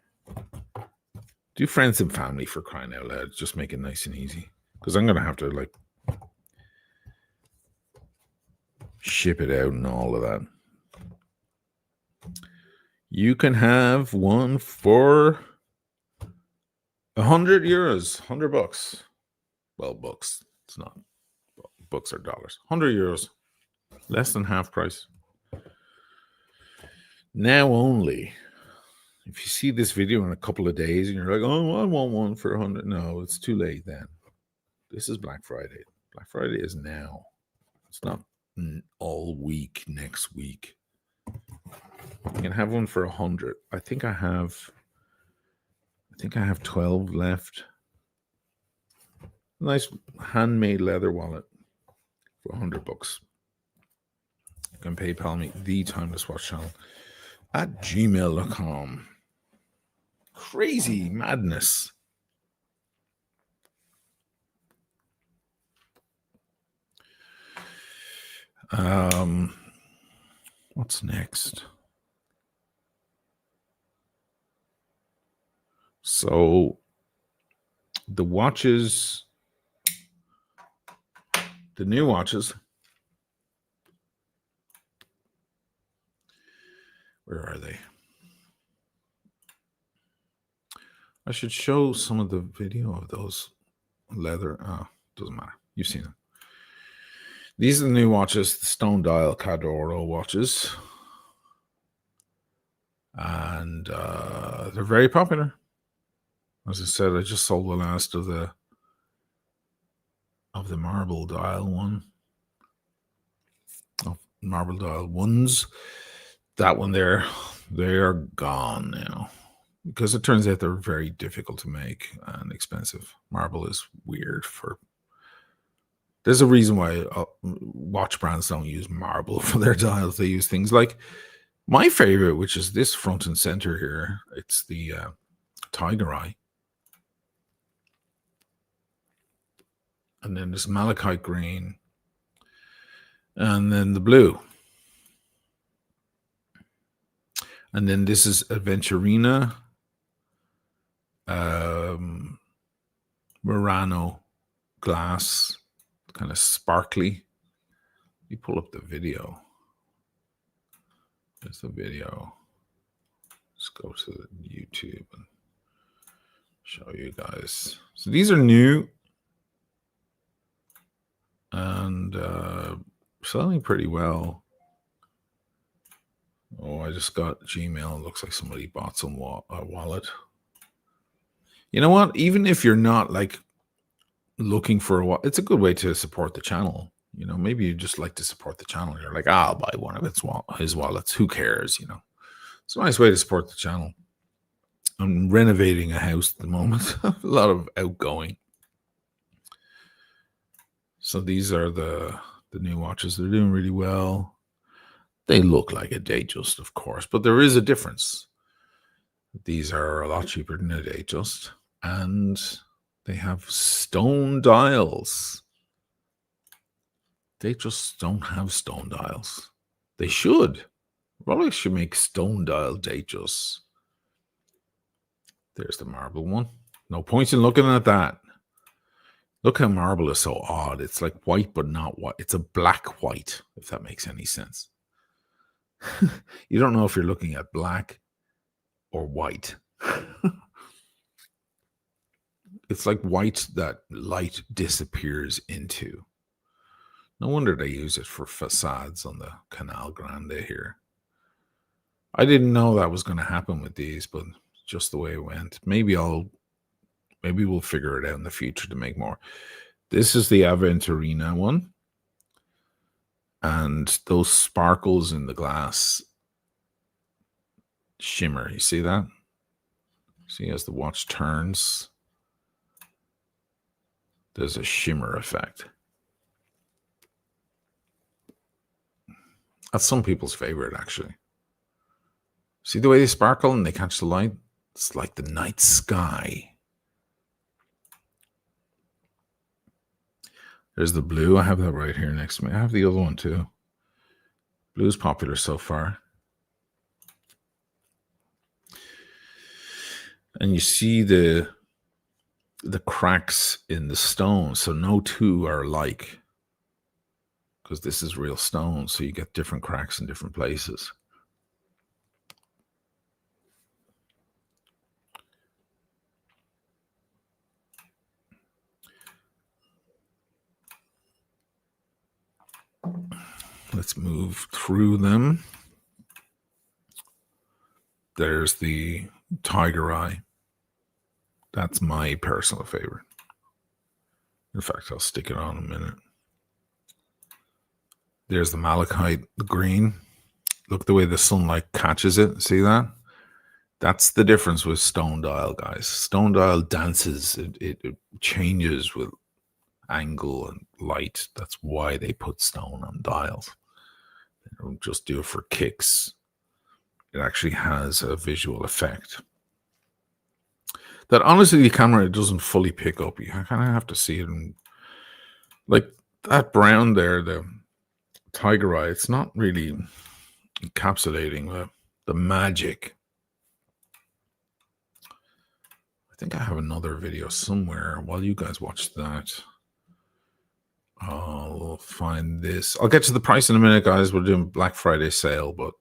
Do friends and family, for crying out loud. Just make it nice and easy. Because I'm going to have to like ship it out and all of that. You can have one for €100, $100. Well, bucks. It's not. Bucks are dollars. €100. Less than half price. Now only. If you see this video in a couple of days and you're like, oh, I want one for 100. No, it's too late then. This is Black Friday. Black Friday is now. It's not all week next week. You can have one for 100. I think I have 12 left. Nice handmade leather wallet for $100. You can PayPal me the Timeless Watch channel at gmail.com. Crazy madness. What's next? So the watches, the new watches. Where are they? I should show some of the video of those leather. Doesn't matter. You've seen them. These are the new watches, the Stone Dial Cadoro watches. And they're very popular. As I said, I just sold the last of the marble dial one. Of marble dial ones. That one there, they are gone now. Because it turns out they're very difficult to make and expensive. Marble is weird for... There's a reason why watch brands don't use marble for their dials. They use things like my favorite, which is this front and center here. It's the Tiger Eye. And then this malachite green. And then the blue. And then this is Aventurina Murano glass, kind of sparkly. You pull up the video. There's the video. Let's go to the YouTube and show you guys. So these are new and selling pretty well. Oh, I just got Gmail. It looks like somebody bought some wallet. You know what? Even if you're not like looking for a wallet, it's a good way to support the channel. You know, maybe you just like to support the channel. You're like, I'll buy one of his wallets. Who cares? You know, it's a nice way to support the channel. I'm renovating a house at the moment. A lot of outgoing. So these are the new watches. They're doing really well. They look like a Datejust, of course, but there is a difference. These are a lot cheaper than a Datejust, and they have stone dials. They just don't have stone dials. They should. Rolex should make stone dial Datejusts. There's the marble one. No point in looking at that. Look how marble is so odd. It's like white, but not white. It's a black white, if that makes any sense. You don't know if you're looking at black or white. It's like white that light disappears into. No wonder they use it for facades on the Canal Grande here. I didn't know that was going to happen with these, but just the way it went. Maybe we'll figure it out in the future to make more. This is the Aventurina one. And those sparkles in the glass shimmer. You see that? See as the watch turns. There's a shimmer effect. That's some people's favorite, actually. See the way they sparkle and they catch the light? It's like the night sky. There's the blue. I have that right here next to me. I have the other one too. Blue's popular so far. And you see the cracks in the stone. So no two are alike, because this is real stone. So you get different cracks in different places. Let's move through them. There's the tiger eye. That's my personal favorite. In fact, I'll stick it on a minute. There's the malachite, the green. Look the way the sunlight catches it. See that? That's the difference with stone dial, guys. Stone dial dances. It changes with angle and light. That's why they put stone on dials. They don't just do it for kicks. It actually has a visual effect that honestly the camera doesn't fully pick up. You kind of have to see it. And like that brown there, the tiger eye, it's not really encapsulating the magic. I think I have another video somewhere. While you guys watch that, I'll find this. I'll get to the price in a minute, guys. We're doing Black Friday sale, but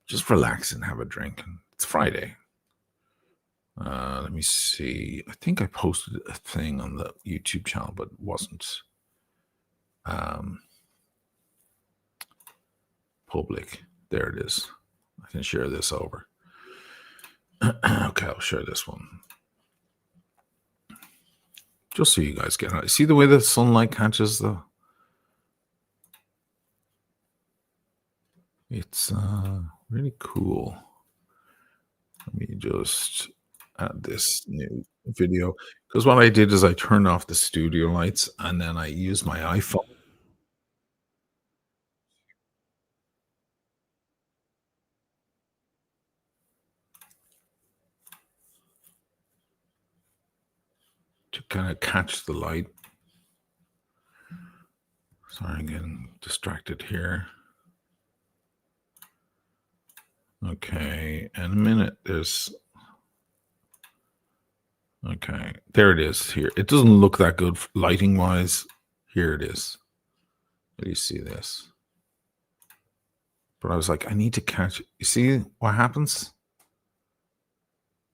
just relax and have a drink. It's Friday. Let me see. I think I posted a thing on the YouTube channel, but it wasn't public. There it is. I can share this over. Okay, I'll share this one. Just so you guys get it. See the way the sunlight catches the... It's really cool. Let me just add this new video. Because what I did is I turned off the studio lights and then I used my iPhone. To kind of catch the light. Sorry, I'm getting distracted here. Okay, in a minute, there's... Okay, there it is here. It doesn't look that good lighting-wise. Here it is. You see this? But I was like, I need to catch... You see what happens?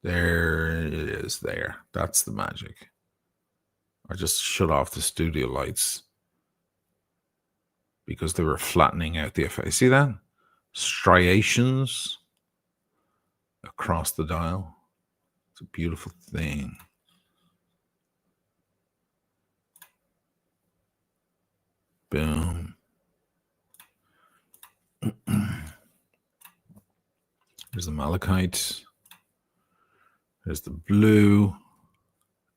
There it is there. That's the magic. I just shut off the studio lights because they were flattening out the effect. See that? Striations across the dial. It's a beautiful thing. Boom. There's the malachite. There's the blue.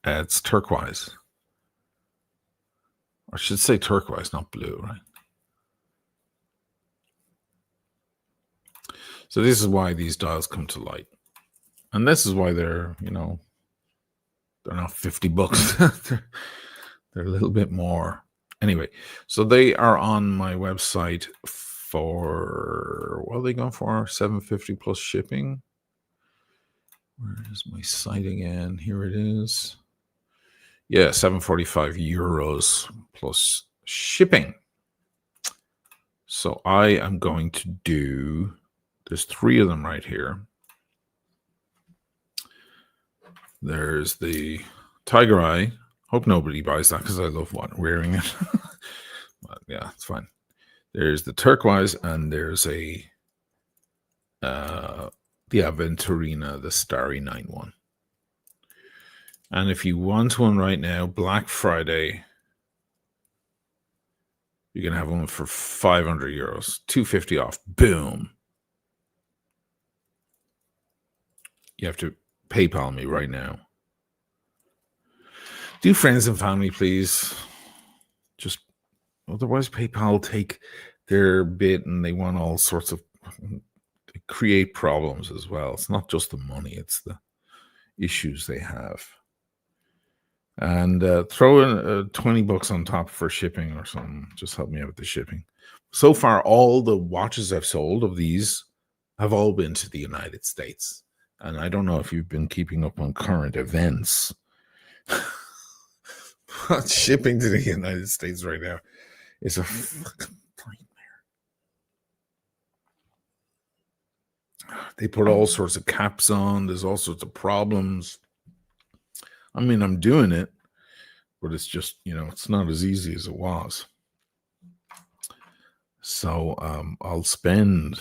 It's turquoise. I should say turquoise, not blue, right? So this is why these dials come to light. And this is why they're, you know, they're not 50 bucks. They're a little bit more. Anyway, so they are on my website for, what are they going for? $7.50 plus shipping. Where is my site again? Here it is. Yeah, €7.45 plus shipping. So I am going to do, there's 3 of them right here. There's the tiger eye. Hope nobody buys that because I love wearing it. But yeah, it's fine. There's the turquoise and there's a the Aventurina, the Starry 9-1. And if you want one right now, Black Friday, you can have one for €500, $250 off. Boom. You have to PayPal me right now. Do friends and family, please. Just otherwise, PayPal take their bit and they want all sorts of create problems as well. It's not just the money; it's the issues they have. And throw in $20 on top for shipping or something. Just help me out with the shipping. So far, all the watches I've sold of these have all been to the United States. And I don't know if you've been keeping up on current events. But shipping to the United States right now is a fucking nightmare. They put all sorts of caps on. There's all sorts of problems. I mean, I'm doing it, but it's just, it's not as easy as it was. So I'll spend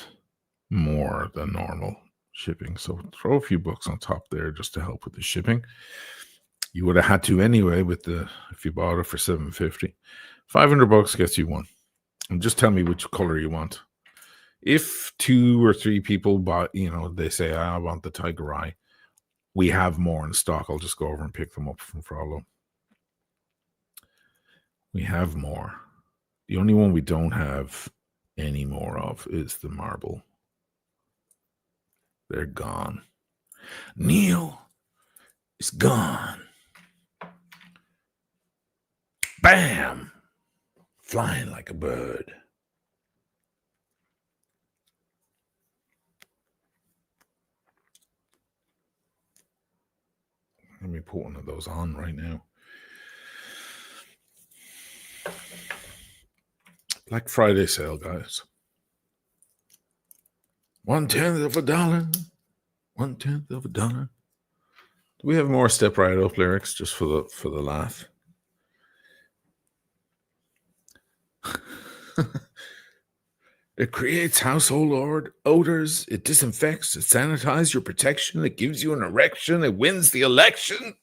more than normal shipping. So throw a few bucks on top there just to help with the shipping. You would have had to anyway if you bought it for $750. $500 gets you one. And just tell me which color you want. If 2 or 3 people buy, they say, I want the tiger eye, we have more in stock. I'll just go over and pick them up from Frollo. We have more. The only one we don't have any more of is the marble. They're gone. Neil is gone. Bam! Flying like a bird. Let me put one of those on right now. Black Friday sale, guys. $0.1. 1/10 of a dollar. Do we have more Step Right Up lyrics just for the laugh? It creates household odors. It disinfects. It sanitizes your protection. It gives you an erection. It wins the election.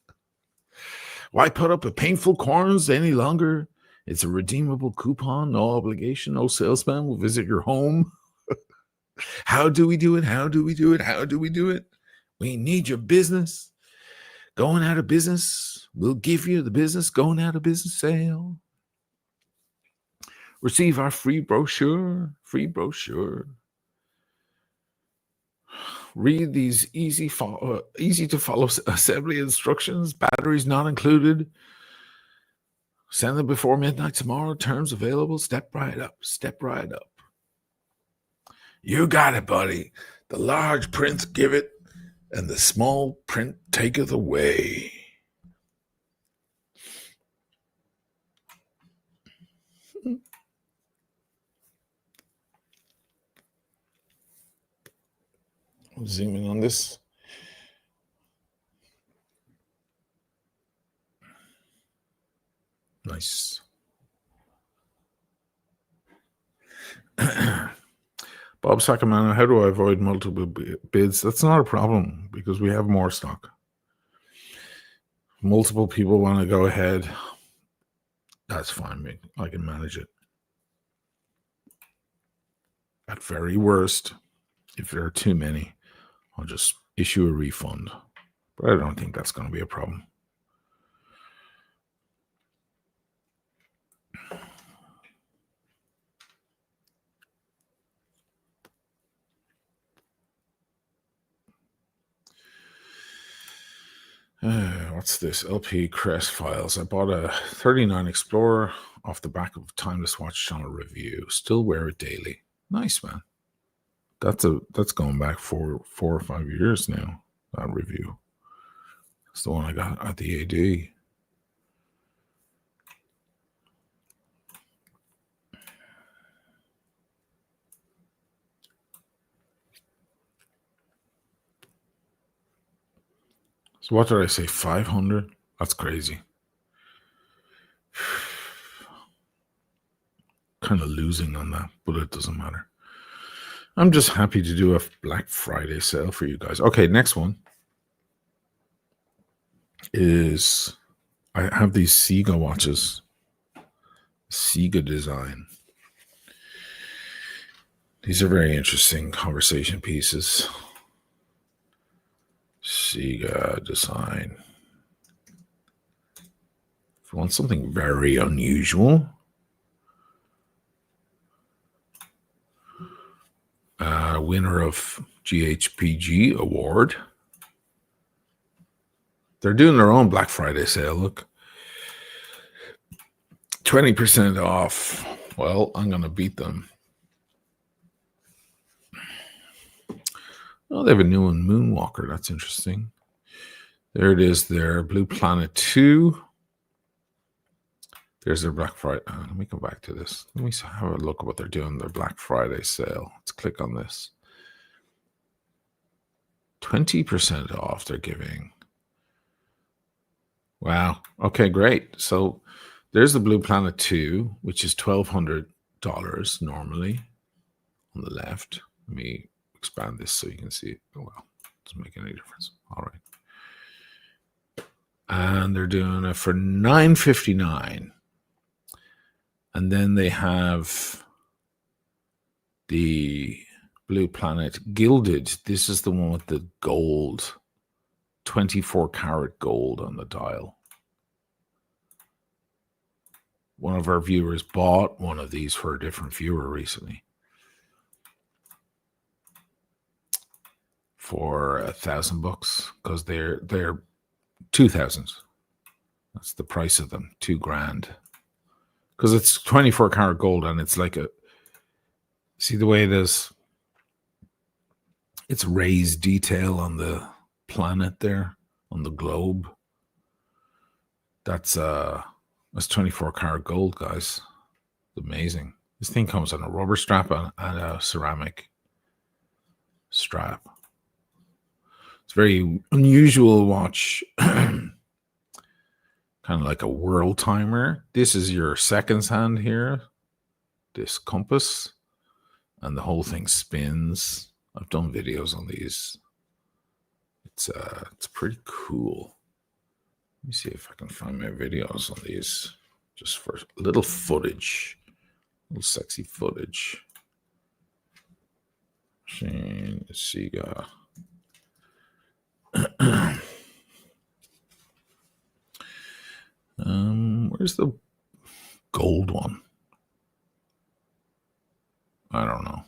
Why put up with painful corns any longer? It's a redeemable coupon. No obligation. No salesman will visit your home. How do we do it? How do we do it? How do we do it? We need your business. Going out of business. We'll give you the business going out of business sale. Receive our free brochure. Free brochure. Read these easy to follow assembly instructions. Batteries not included. Send them before midnight tomorrow. Terms available. Step right up. Step right up. You got it, buddy. The large print give it, and the small print taketh away. I'll zoom in on this. Nice. Bob Sacamano, how do I avoid multiple bids? That's not a problem because we have more stock. Multiple people want to go ahead. That's fine. I can manage it. At very worst, if there are too many, I'll just issue a refund. But I don't think that's going to be a problem. What's this? LP Crest Files. I bought a 39 Explorer off the back of Timeless Watch Channel review. Still wear it daily. Nice, man. That's going back for 4 or 5 years now, that review. It's the one I got at the AD. So what did I say? 500? That's crazy. Kind of losing on that, but it doesn't matter. I'm just happy to do a Black Friday sale for you guys. Okay, next one is I have these Sega watches. Sega design. These are very interesting conversation pieces. Sega design. you want something very unusual, winner of GHPG award. They're doing their own Black Friday sale. Look, 20% off. Well, I'm going to beat them. Oh, they have a new one, Moonwalker. That's interesting. There it is there, Blue Planet 2. There's their Black Friday. Let me go back to this. Let me have a look at what they're doing, their Black Friday sale. Let's click on this. 20% off they're giving. Wow. Okay, great. So there's the Blue Planet 2, which is $1,200 normally on the left. Let me expand this so you can see it. Oh, well, doesn't make any difference. All right. And they're doing it for $9.59. And then they have the Blue Planet Gilded. This is the one with the gold, 24 karat gold on the dial. One of our viewers bought one of these for a different viewer recently for $1,000 because they're 2,000. That's the price of them, $2,000. Because it's 24 karat gold and it's like a, see the way it is? It's raised detail on the planet there, on the globe. That's 24 karat gold, guys. It's amazing. This thing comes on a rubber strap and a ceramic strap. It's a very unusual watch. Kind of like a world timer. This is your seconds hand here. This compass. And the whole thing spins. I've done videos on these. It's pretty cool. Let me see if I can find my videos on these. Just for a little footage. A little sexy footage. Shane Sega. Where's the gold one? I don't know.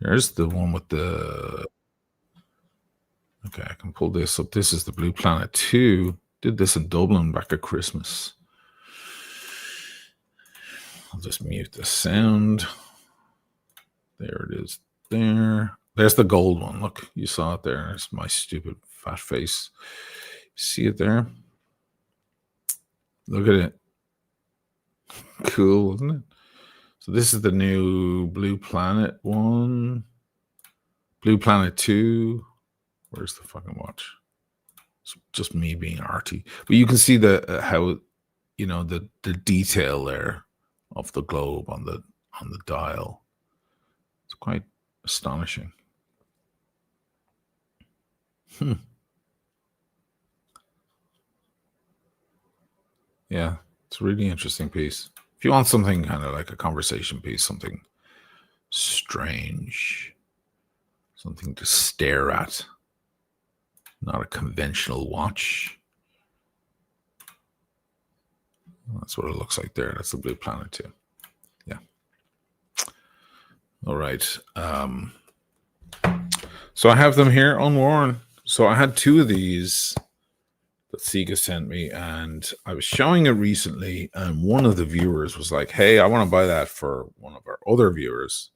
There's the one with the... Okay, I can pull this up. This is the Blue Planet 2. Did this in Dublin back at Christmas. I'll just mute the sound. There it is there. There's the gold one. Look, you saw it there. It's my stupid fat face. See it there? Look at it. Cool, isn't it? So this is the new Blue Planet one. Blue Planet 2. Where's the fucking watch? It's just me being arty. But you can see the how, you know, the detail there of the globe on the dial. It's quite astonishing. Yeah, it's a really interesting piece. If you want something kind of like a conversation piece, something strange, something to stare at, not a conventional watch. That's what it looks like there. That's the Blue Planet 2. Yeah. All right. So I have them here unworn. So I had two of these that Sega sent me, and I was showing it recently, and one of the viewers was like, hey, I want to buy that for one of our other viewers.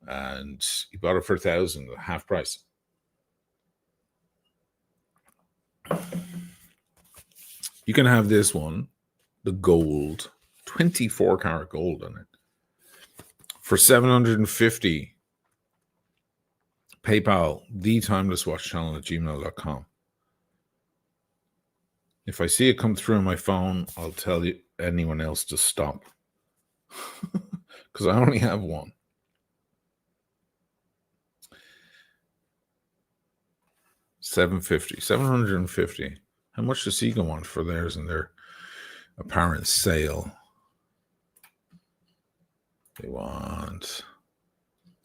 And he bought it for $1,000, half price. You can have this one, the gold, 24 karat gold on it, for $750. PayPal, thetimelesswatchchannel@gmail.com. If I see it come through on my phone, I'll tell you anyone else to stop. Because I only have one. $750. How much does Sega want for theirs and their apparent sale? They want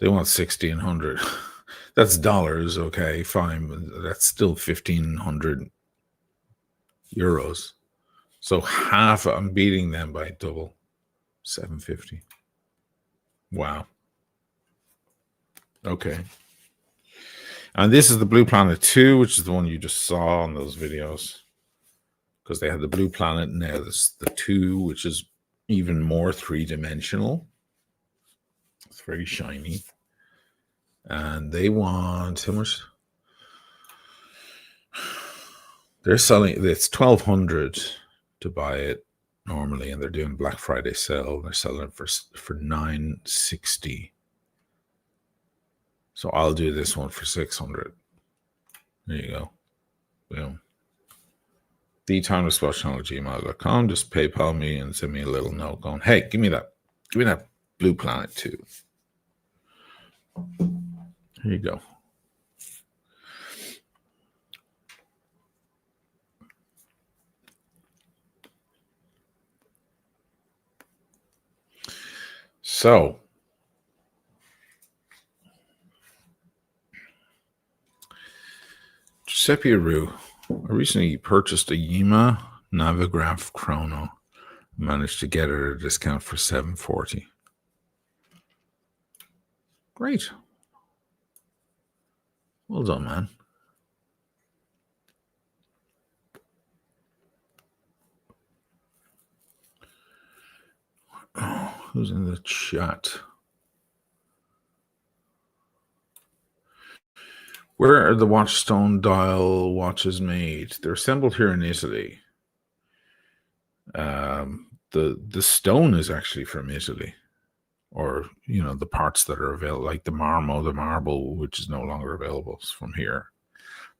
$1,600. That's dollars, okay, fine, but that's still 1,500 euros. So half, I'm beating them by double. 750. Wow. Okay. And this is the Blue Planet 2, which is the one you just saw on those videos. Because they had the Blue Planet, and now there's the 2, which is even more three-dimensional. It's very shiny. And they want how much? They're selling, it's 1,200 to buy it normally, and they're doing Black Friday sale. They're selling it for 960. So I'll do this one for 600. There you go. Boom. TheTimelessWatchChannel@gmail.com. Just PayPal me and send me a little note going, hey, give me that Blue Planet 2. Here you go. So, Giuseppe Aru, I recently purchased a Yima Navigraph Chrono. Managed to get it at a discount for $740. Great. Well done, man. Oh, who's in the chat? Where are the Watchstone dial watches made? They're assembled here in Italy. The stone is actually from Italy, or the parts that are available, like the marble, which is no longer available, is from here.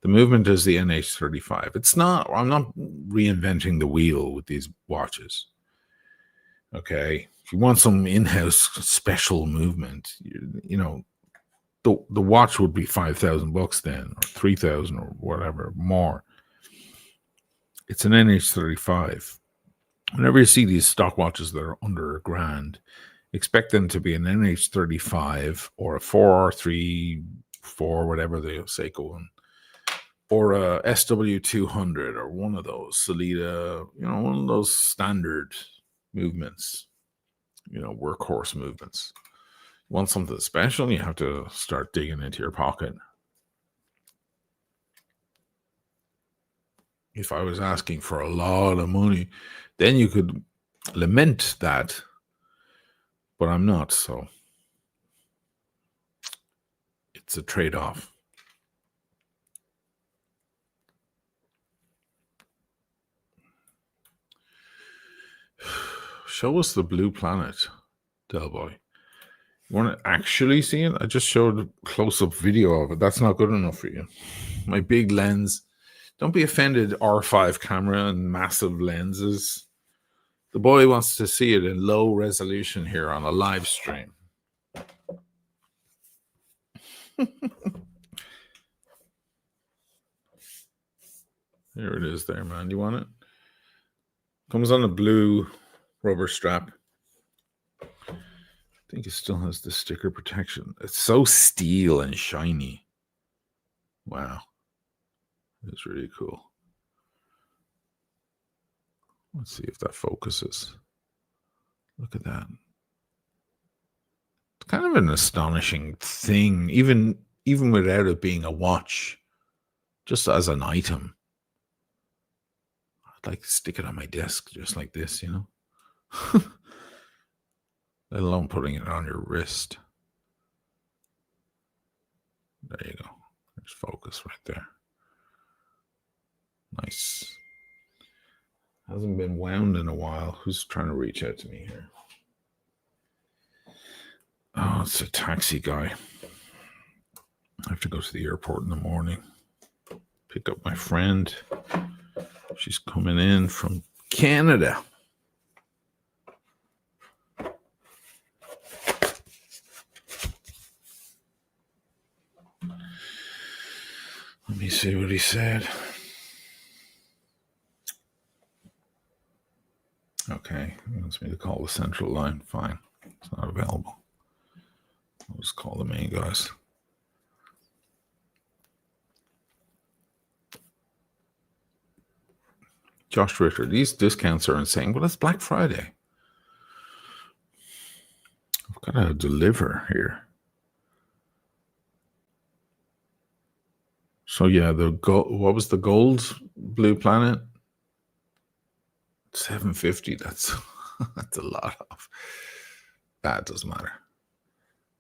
The movement is the NH35. It's not. I'm not reinventing the wheel with these watches. Okay, if you want some in-house special movement, the watch would be $5,000 then, or 3,000, or whatever more. It's an NH35. Whenever you see these stock watches that are under $1,000, expect them to be an NH35 or a 434, whatever the Seiko one, or a SW200, or one of those Solida, one of those standard movements, workhorse movements. You want something special, you have to start digging into your pocket. If I was asking for a lot of money, then you could lament that, but I'm not, so it's a trade-off. Show us the Blue Planet, Delboy. You want to actually see it? I just showed a close-up video of it. That's not good enough for you. My big lens. Don't be offended, R5 camera and massive lenses. The boy wants to see it in low resolution here on a live stream. There it is there, man. You want it? Comes on a blue rubber strap. I think it still has the sticker protection. It's so steel and shiny. Wow. It's really cool. Let's see if that focuses. Look at that. It's kind of an astonishing thing, even without it being a watch, just as an item. I'd like to stick it on my desk just like this, let alone putting it on your wrist. There you go. There's focus right there. Nice. Hasn't been wound in a while. Who's trying to reach out to me here? Oh, it's a taxi guy. I have to go to the airport in the morning. Pick up my friend. She's coming in from Canada. Let me see what he said. Okay, he wants me to call the central line. Fine, it's not available. I'll just call the main guys. Josh Ritter, these discounts are insane. Well, it's Black Friday. I've got to deliver here. So yeah, what was the gold Blue Planet? 750. That's that's a lot of. That doesn't matter.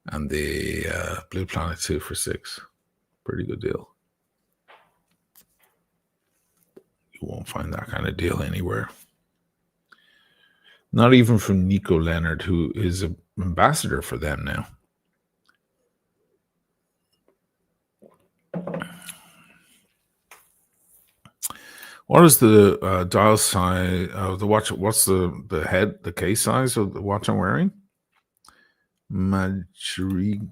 And the Blue Planet 2 for $6. Pretty good deal. You won't find that kind of deal anywhere. Not even from Nico Leonard, who is an ambassador for them now. What is the dial size of the watch? What's the case size of the watch I'm wearing? Madrid,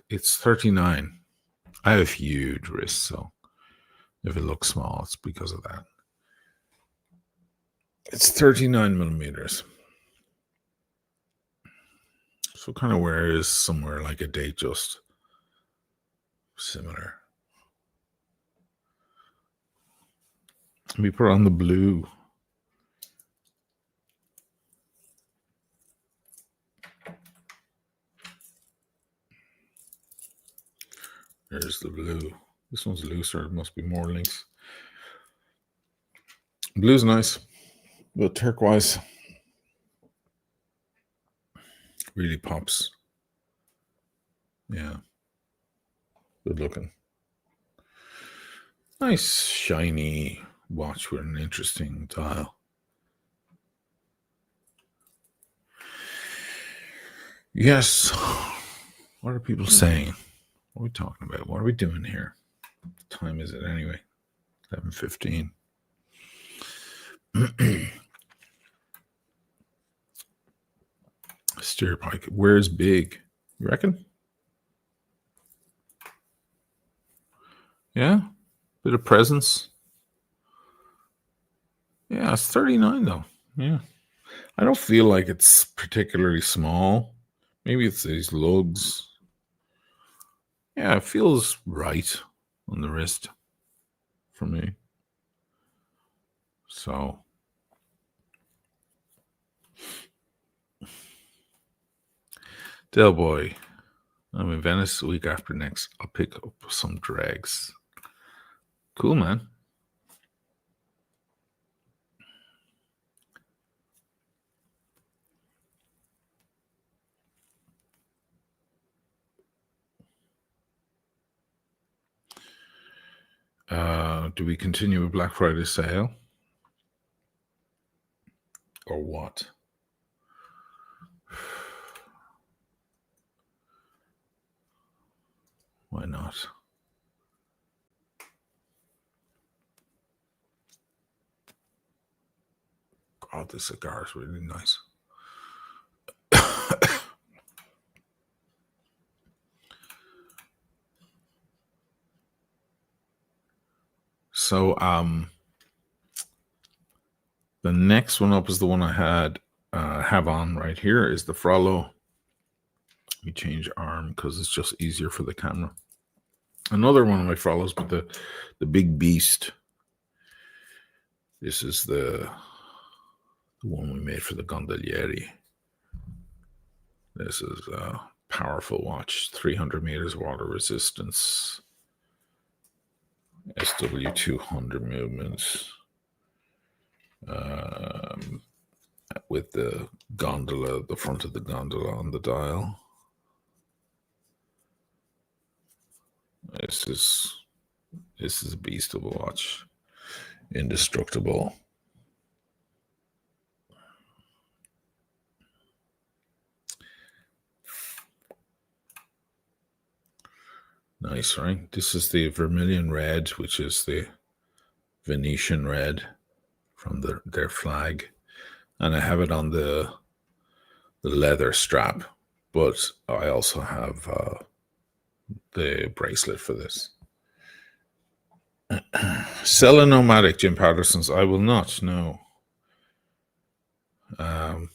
it's 39. I have huge wrists, so if it looks small, it's because of that. It's 39 millimeters. So kind of where is somewhere like a date just similar. Let me put on the blue. There's the blue. This one's looser. It must be more links. Blue's nice, but turquoise really pops. Yeah. Good looking. Nice, shiny watch with an interesting dial. Yes. What are people saying? What are we talking about? What are we doing here? What time is it anyway? 11:15. Steer pike. Where's big? You reckon? Yeah? Bit of presence. Yeah, it's 39 though. Yeah. I don't feel like it's particularly small. Maybe it's these lugs. Yeah, it feels right on the wrist for me. So Del Boy, I'm in Venice the week after next. I'll pick up some drags. Cool, man. Do we continue with Black Friday sale? Or what? Why not? God, this cigar is really nice. So, the next one up is the one I have on right here is the Frollo. Let me change arm because it's just easier for the camera. Another one of my Frollos, but the big beast. This is the one we made for the Gondolieri. This is a powerful watch, 300 meters water resistance, SW200 movements, with the gondola, the front of the gondola on the dial. This is a beast of a watch, indestructible. Nice, right? This is the vermilion red, which is the Venetian red from their flag. And I have it on the leather strap, but I also have the bracelet for this. Sell a nomadic, Jim Patterson's. I will not, no. My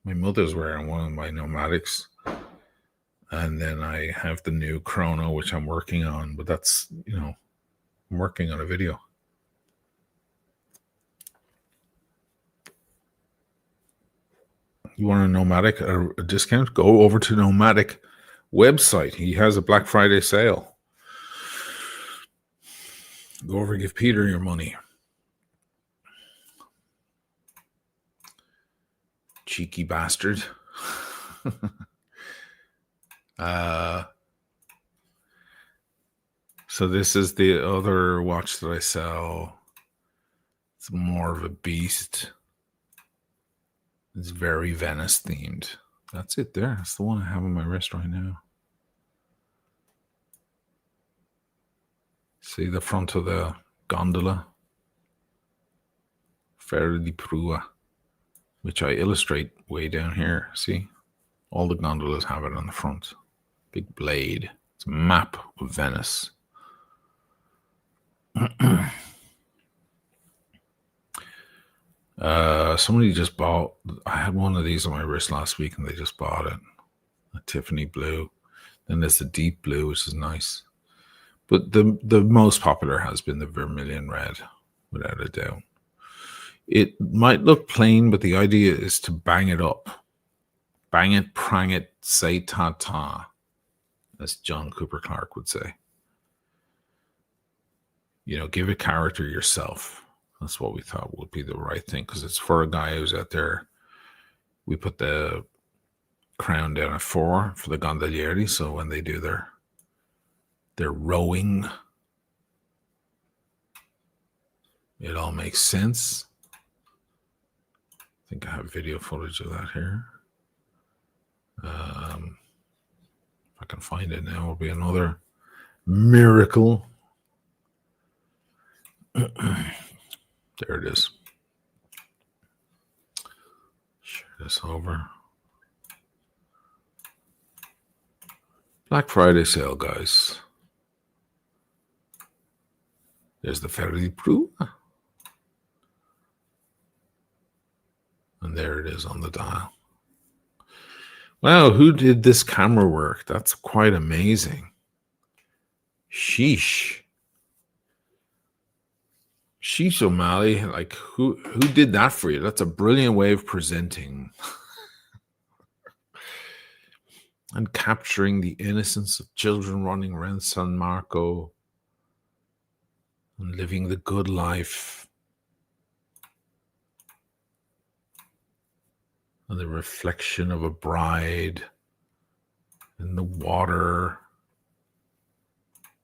mother's wearing one of my nomadics. And then I have the new chrono, which I'm working on, but that's, I'm working on a video. You want a Nomadic a discount? Go over to Nomadic website. He has a Black Friday sale. Go over and give Peter your money. Cheeky bastard. So this is the other watch that I sell. It's more of a beast. It's very Venice themed. That's it there. That's the one I have on my wrist right now. See the front of the gondola? Ferro di Prua, which I illustrate way down here. See? All the gondolas have it on the front. Big blade. It's a map of Venice. Somebody just bought, I had one of these on my wrist last week and they just bought it. A Tiffany blue. Then there's the deep blue, which is nice. But the most popular has been the vermilion red, without a doubt. It might look plain, but the idea is to bang it up. Bang it, prang it, say ta-ta, as John Cooper Clarke would say. You know, give a character yourself. That's what we thought would be the right thing, because it's for a guy who's out there. We put the crown down at 4 for the gondolieri, so when they do their rowing, it all makes sense. I think I have video footage of that here. If I can find it now, it'll be another miracle. There it is. Share this over. Black Friday sale, guys. There's the Ferro di Prua. And there it is on the dial. Wow, who did this camera work? That's quite amazing. Sheesh. Sheesh O'Malley, like who did that for you? That's a brilliant way of presenting and capturing the innocence of children running around San Marco and living the good life and the reflection of a bride in the water.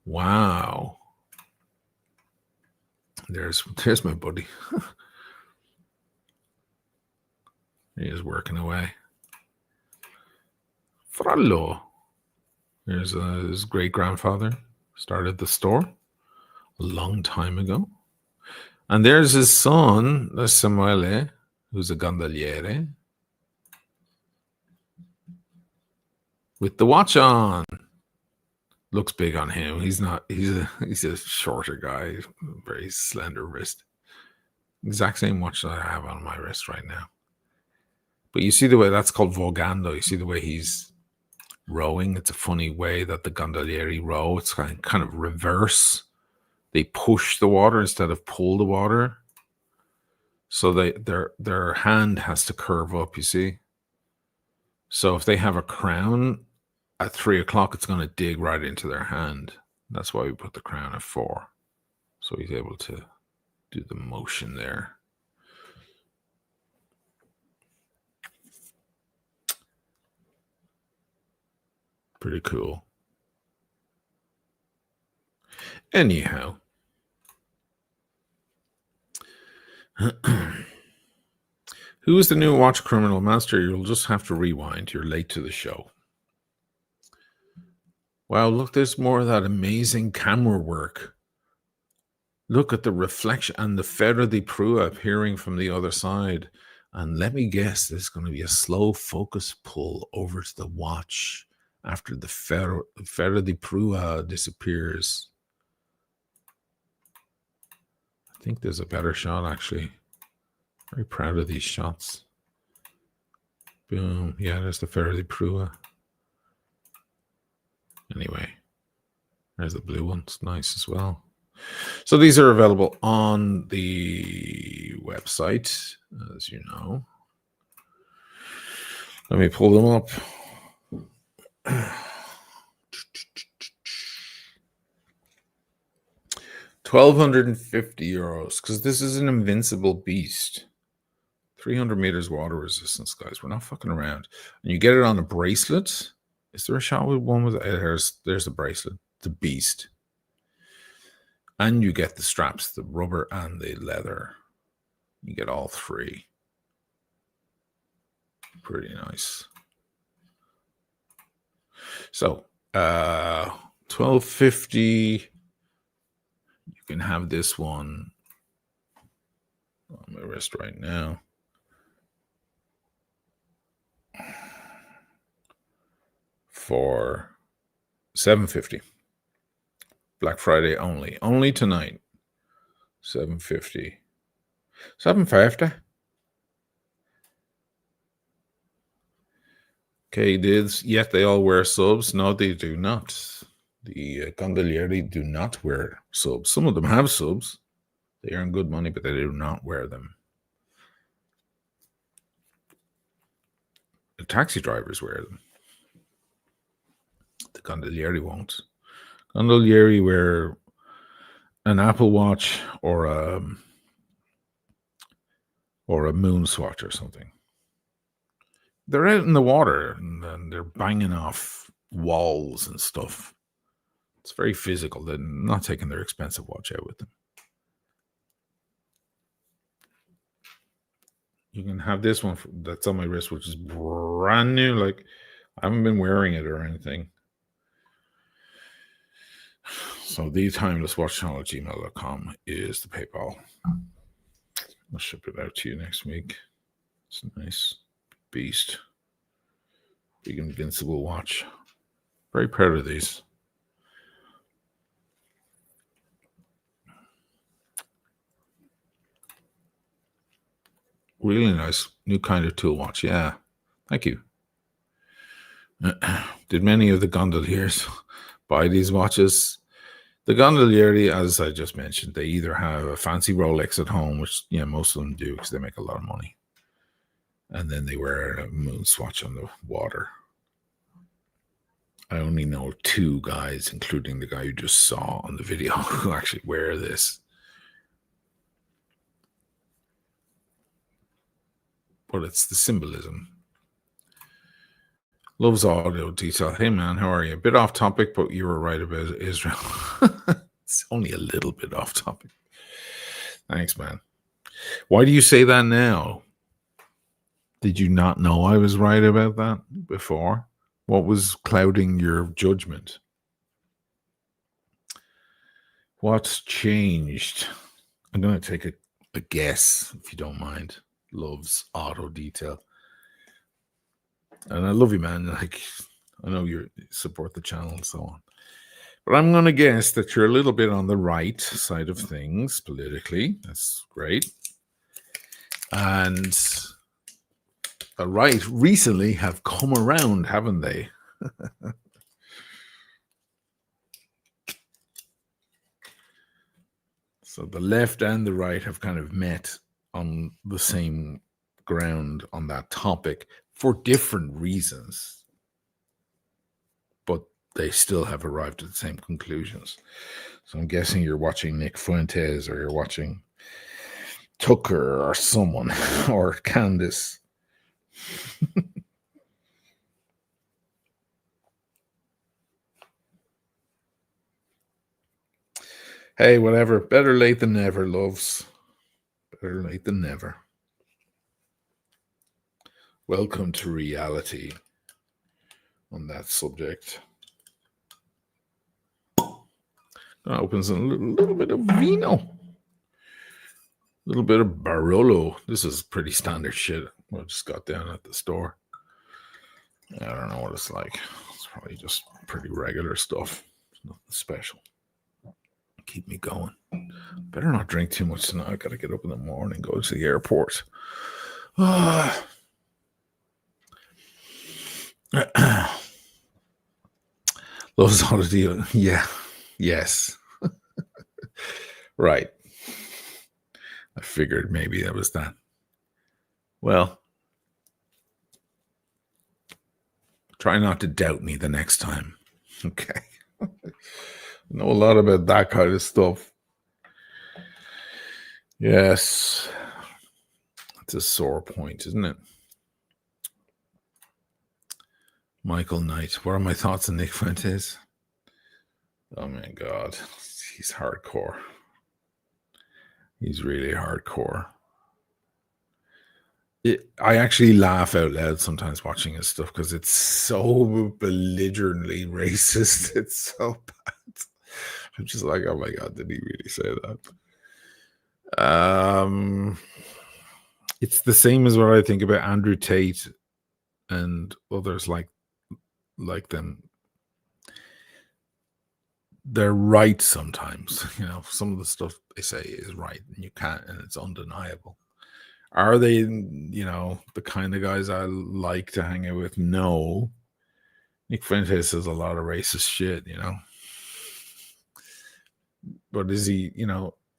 Wow. There's my buddy. He is working away. Frallo. There's his great-grandfather. Started the store a long time ago. And there's his son, Samuele, who's a gondoliere, with the watch on. Looks big on him. He's a shorter guy, very slender wrist. Exact same watch that I have on my wrist right now. But you see the way that's called vogando. You see the way he's rowing. It's a funny way that the gondolieri row. It's kind of reverse. They push the water instead of pull the water. So their hand has to curve up, you see. So if they have a crown at 3 o'clock, it's going to dig right into their hand. That's why we put the crown at 4. So he's able to do the motion there. Pretty cool. Anyhow. Who is the new watch criminal master? You'll just have to rewind. You're late to the show. Wow, look, there's more of that amazing camera work. Look at the reflection and the Ferro di Prua appearing from the other side. And let me guess, there's going to be a slow focus pull over to the watch after the Ferro di Prua disappears. I think there's a better shot, actually. Very proud of these shots. Boom. Yeah, there's the Ferro di Prua. Anyway, there's the blue one. It's nice as well. So these are available on the website, as you know. Let me pull them up. €1,250 because this is an invincible beast. 300 meters water resistance, guys. We're not fucking around. And you get it on a bracelet. Is there a shot with one with there's the bracelet, the beast. And you get the straps, the rubber and the leather. You get all three. Pretty nice. So, $1,250. You can have this one on my wrist right now for $750. Black Friday only. Only tonight. $750. $750. Okay, dudes. Yet they all wear subs. No, they do not. The gondolieri do not wear subs. Some of them have subs. They earn good money, but they do not wear them. The taxi drivers wear them. The gondolieri won't. Gondolieri wear an Apple Watch or a moon swatch or something. They're out in the water and they're banging off walls and stuff. It's very physical. They're not taking their expensive watch out with them. You can have this one that's on my wrist, which is brand new. Like, I haven't been wearing it or anything. So thetimelesswatchchannel@gmail.com is the PayPal. I'll ship it out to you next week. It's a nice beast. Big invincible watch. Very proud of these. Really nice new kind of tool watch. Yeah. Thank you. Did many of the gondoliers buy these watches? The gondolieri, as I just mentioned, they either have a fancy Rolex at home, which most of them do because they make a lot of money, and then they wear a moon swatch on the water. I only know 2 guys, including the guy you just saw on the video, who actually wear this. But it's the symbolism. Loves audio detail. Hey man, how are you? A bit off topic, but you were right about Israel. It's only a little bit off topic. Thanks, man. Why do you say that now? Did you not know I was right about that before? What was clouding your judgment? What's changed? I'm going to take a guess, if you don't mind. Loves auto detail. And I love you, man. Like, I know you support the channel and so on. But I'm going to guess that you're a little bit on the right side of things politically. That's great. And the right recently have come around, haven't they? So the left and the right have kind of met on the same ground on that topic for different reasons. But they still have arrived at the same conclusions. So I'm guessing you're watching Nick Fuentes or you're watching Tucker or someone or Candace. Hey, whatever. Better late than never, loves. Better late than never. Welcome to reality on that subject. That opens a little bit of vino. A little bit of Barolo. This is pretty standard shit. I just got down at the store. I don't know what it's like. It's probably just pretty regular stuff. It's nothing special. Keep me going. Better not drink too much tonight. I gotta get up in the morning, go to the airport. Loves oddity. Yeah. Yes. Right. I figured maybe that was that. Well, Try not to doubt me the next time. Okay. I know a lot about that kind of stuff. Yes. It's a sore point, isn't it? Michael Knight. What are my thoughts on Nick Fuentes? Oh my God. He's hardcore. He's really hardcore. I actually laugh out loud sometimes watching his stuff because it's so belligerently racist. It's so bad. I'm just like, oh my God, did he really say that? It's the same as what I think about Andrew Tate and others like them. They're right sometimes. Some of the stuff they say is right, and you can't, and it's undeniable. Are they, the kind of guys I like to hang out with? No. Nick Fuentes says a lot of racist shit, But is he,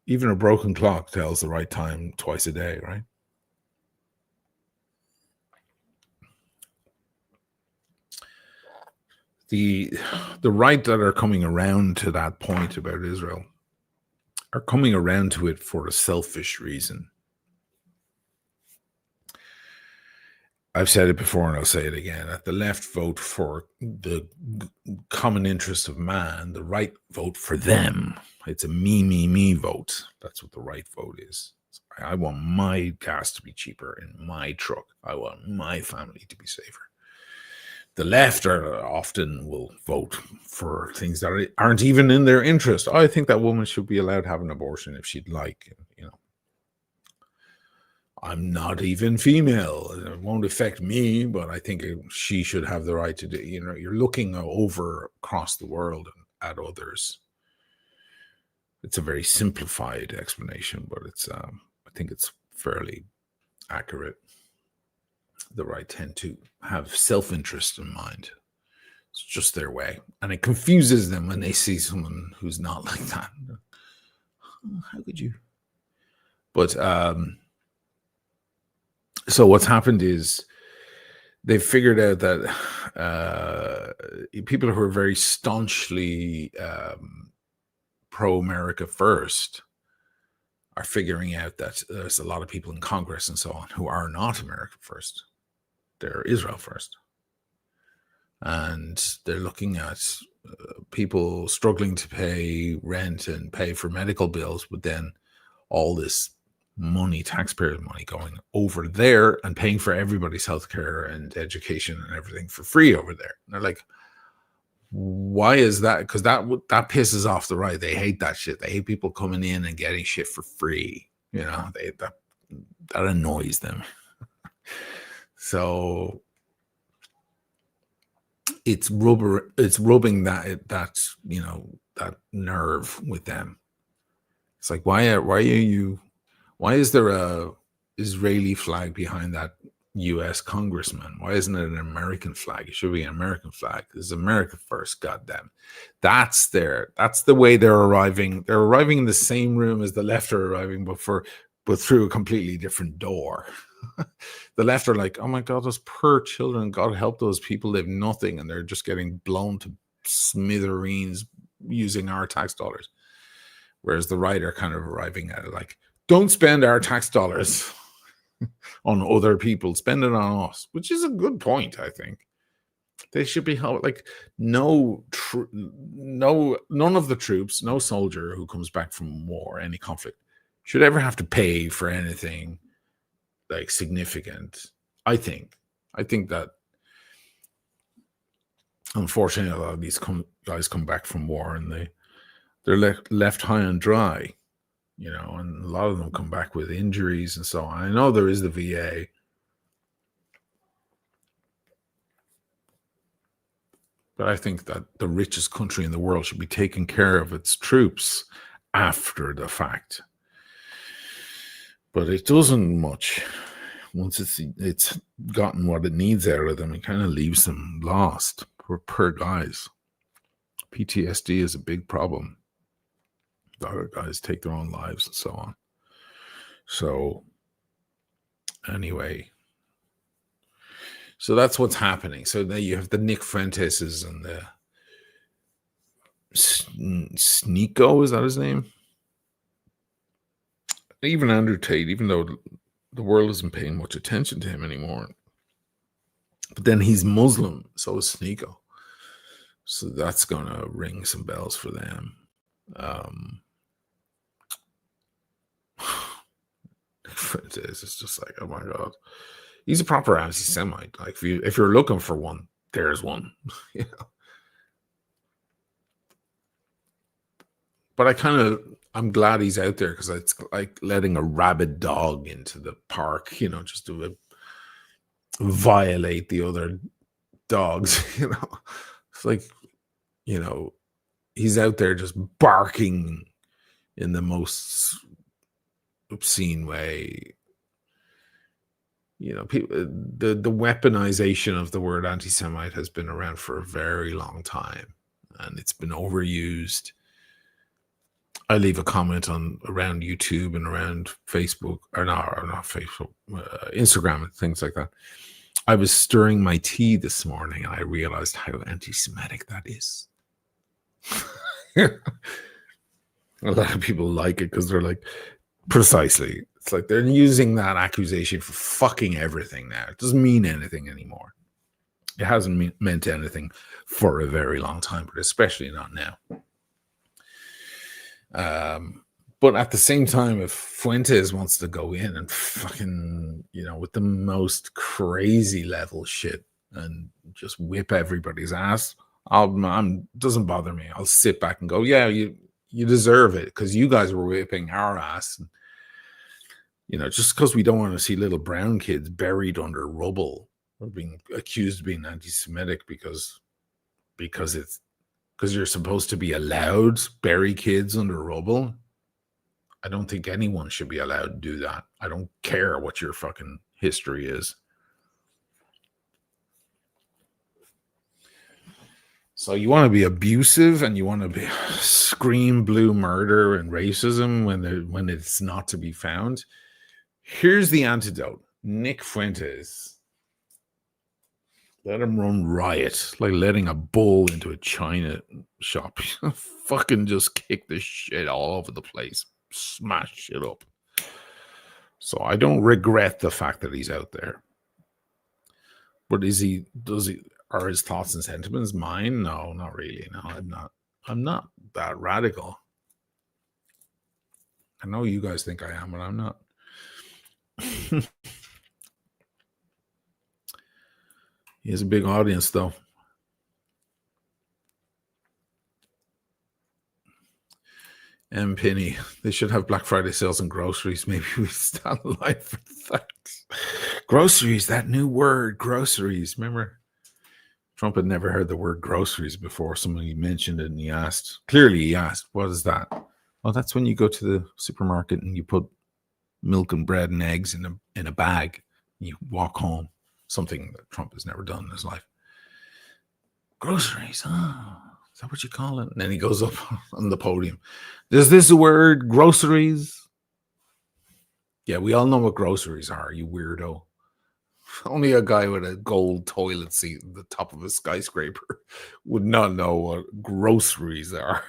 even a broken clock tells the right time twice a day, right? The right that are coming around to that point about Israel are coming around to it for a selfish reason. I've said it before and I'll say it again. That the left vote for the common interest of man, the right vote for them. It's a me vote. That's what the right vote is. I want my gas to be cheaper in my truck. I want my family to be safer. The left often will vote for things that aren't even in their interest. I think that woman should be allowed to have an abortion if she'd like, I'm not even female. It won't affect me, but I think she should have the right to do. You're looking over across the world at others. It's a very simplified explanation, but it's I think it's fairly accurate. The right tend to have self-interest in mind. It's just their way, and it confuses them when they see someone who's not like that. How could you? But so what's happened is they've figured out that people who are very staunchly pro-America first are figuring out that there's a lot of people in Congress and so on who are not America first. They're Israel first. And they're looking at people struggling to pay rent and pay for medical bills, but then all this money, taxpayer money, going over there and paying for everybody's healthcare and education and everything for free over there. And they're like, why is that? Because that pisses off the right. They hate that shit. They hate people coming in and getting shit for free. That annoys them. So it's rubbing that nerve with them. It's like, why is there a Israeli flag behind that U.S. congressman? Why isn't it an American flag? It should be an American flag. It's America first, goddamn. That's the way they're arriving. They're arriving in the same room as the left are arriving, but through a completely different door. The left are like, oh my God, those poor children, God help those people, they have nothing, and they're just getting blown to smithereens using our tax dollars. Whereas the right are kind of arriving at it like, don't spend our tax dollars on other people, spend it on us, which is a good point, I think. They should be held like none of the troops, no soldier who comes back from war, any conflict, should ever have to pay for anything like significant. I think that unfortunately a lot of these guys come back from war and they're left high and dry, and a lot of them come back with injuries and so on. I know there is the VA, but I think that the richest country in the world should be taking care of its troops after the fact. But it doesn't much. Once it's gotten what it needs out of them, it kind of leaves them lost. Poor guys. PTSD is a big problem. The other guys take their own lives and so on. So anyway, So that's what's happening. So now you have the Nick Fuenteses and the Sneeko, is that his name? Even Andrew Tate, even though the world isn't paying much attention to him anymore. But then he's Muslim, so is Sneeko. So that's going to ring some bells for them. It's just like, oh my God. He's a proper anti-Semite. Like if you're looking for one, there's one. You know? But I'm glad he's out there because it's like letting a rabid dog into the park, you know, just to violate the other dogs, you know. It's like, you know, he's out there just barking in the most obscene way. You know, people, the weaponization of the word anti-Semite has been around for a very long time, and it's been overused. I leave a comment around YouTube and around Facebook, or not Facebook, Instagram and things like that. I was stirring my tea this morning and I realized how anti-Semitic that is. A lot of people like it because they're like, precisely. It's like they're using that accusation for fucking everything now. It doesn't mean anything anymore. It hasn't meant anything for a very long time, but especially not now. But at the same time, if Fuentes wants to go in and fucking, you know, with the most crazy level shit and just whip everybody's ass, doesn't bother me. I'll sit back and go, yeah, you deserve it because you guys were whipping our ass. And, you know, just because we don't want to see little brown kids buried under rubble or being accused of being anti-Semitic because you're supposed to be allowed to bury kids under rubble. I don't think anyone should be allowed to do that. I don't care what your fucking history is. So you want to be abusive and you want to be scream blue murder and racism when it's not to be found. Here's the antidote. Nick Fuentes. Let him run riot, like letting a bull into a china shop. Fucking just kick the shit all over the place. Smash shit up. So I don't regret the fact that he's out there. But are his thoughts and sentiments mine? No, not really. No, I'm not that radical. I know you guys think I am, but I'm not. He has a big audience, though. M. Penny, they should have Black Friday sales on groceries. Maybe we stand alive for that. Groceries, that new word, groceries. Remember, Trump had never heard the word groceries before. Somebody mentioned it and he asked, what is that? Well, that's when you go to the supermarket and you put milk and bread and eggs in a bag. And you walk home. Something that Trump has never done in his life. Groceries, is that what you call it? And then he goes up on the podium. Is this a word, groceries? Yeah, we all know what groceries are, you weirdo. Only a guy with a gold toilet seat at the top of a skyscraper would not know what groceries are.